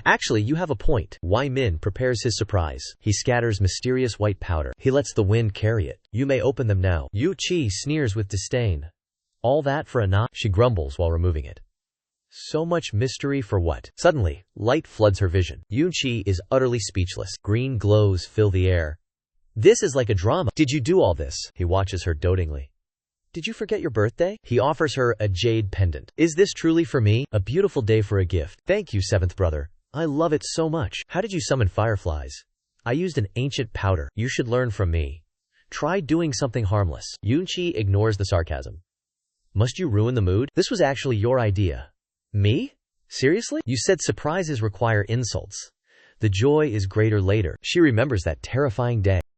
Actually, you have a point. Huai Min prepares his surprise. He scatters mysterious white powder. He lets the wind carry it. You may open them now. Yuqi sneers with disdain. All that for a knot? She grumbles while removing it. So much mystery for what? Suddenly, light floods her vision. Yuqi is utterly speechless. Green glows fill the air. This is like a drama. Did you do all this? He watches her dotingly. Did you forget your birthday? He offers her a jade pendant. Is this truly for me? A beautiful day for a gift. Thank you, seventh brother. I love it so much. How did you summon fireflies? I used an ancient powder. You should learn from me. Try doing something harmless. Yuqi ignores the sarcasm. Must you ruin the mood? This was actually your idea. Me? Seriously? You said surprises require insults. The joy is greater later. She remembers that terrifying day.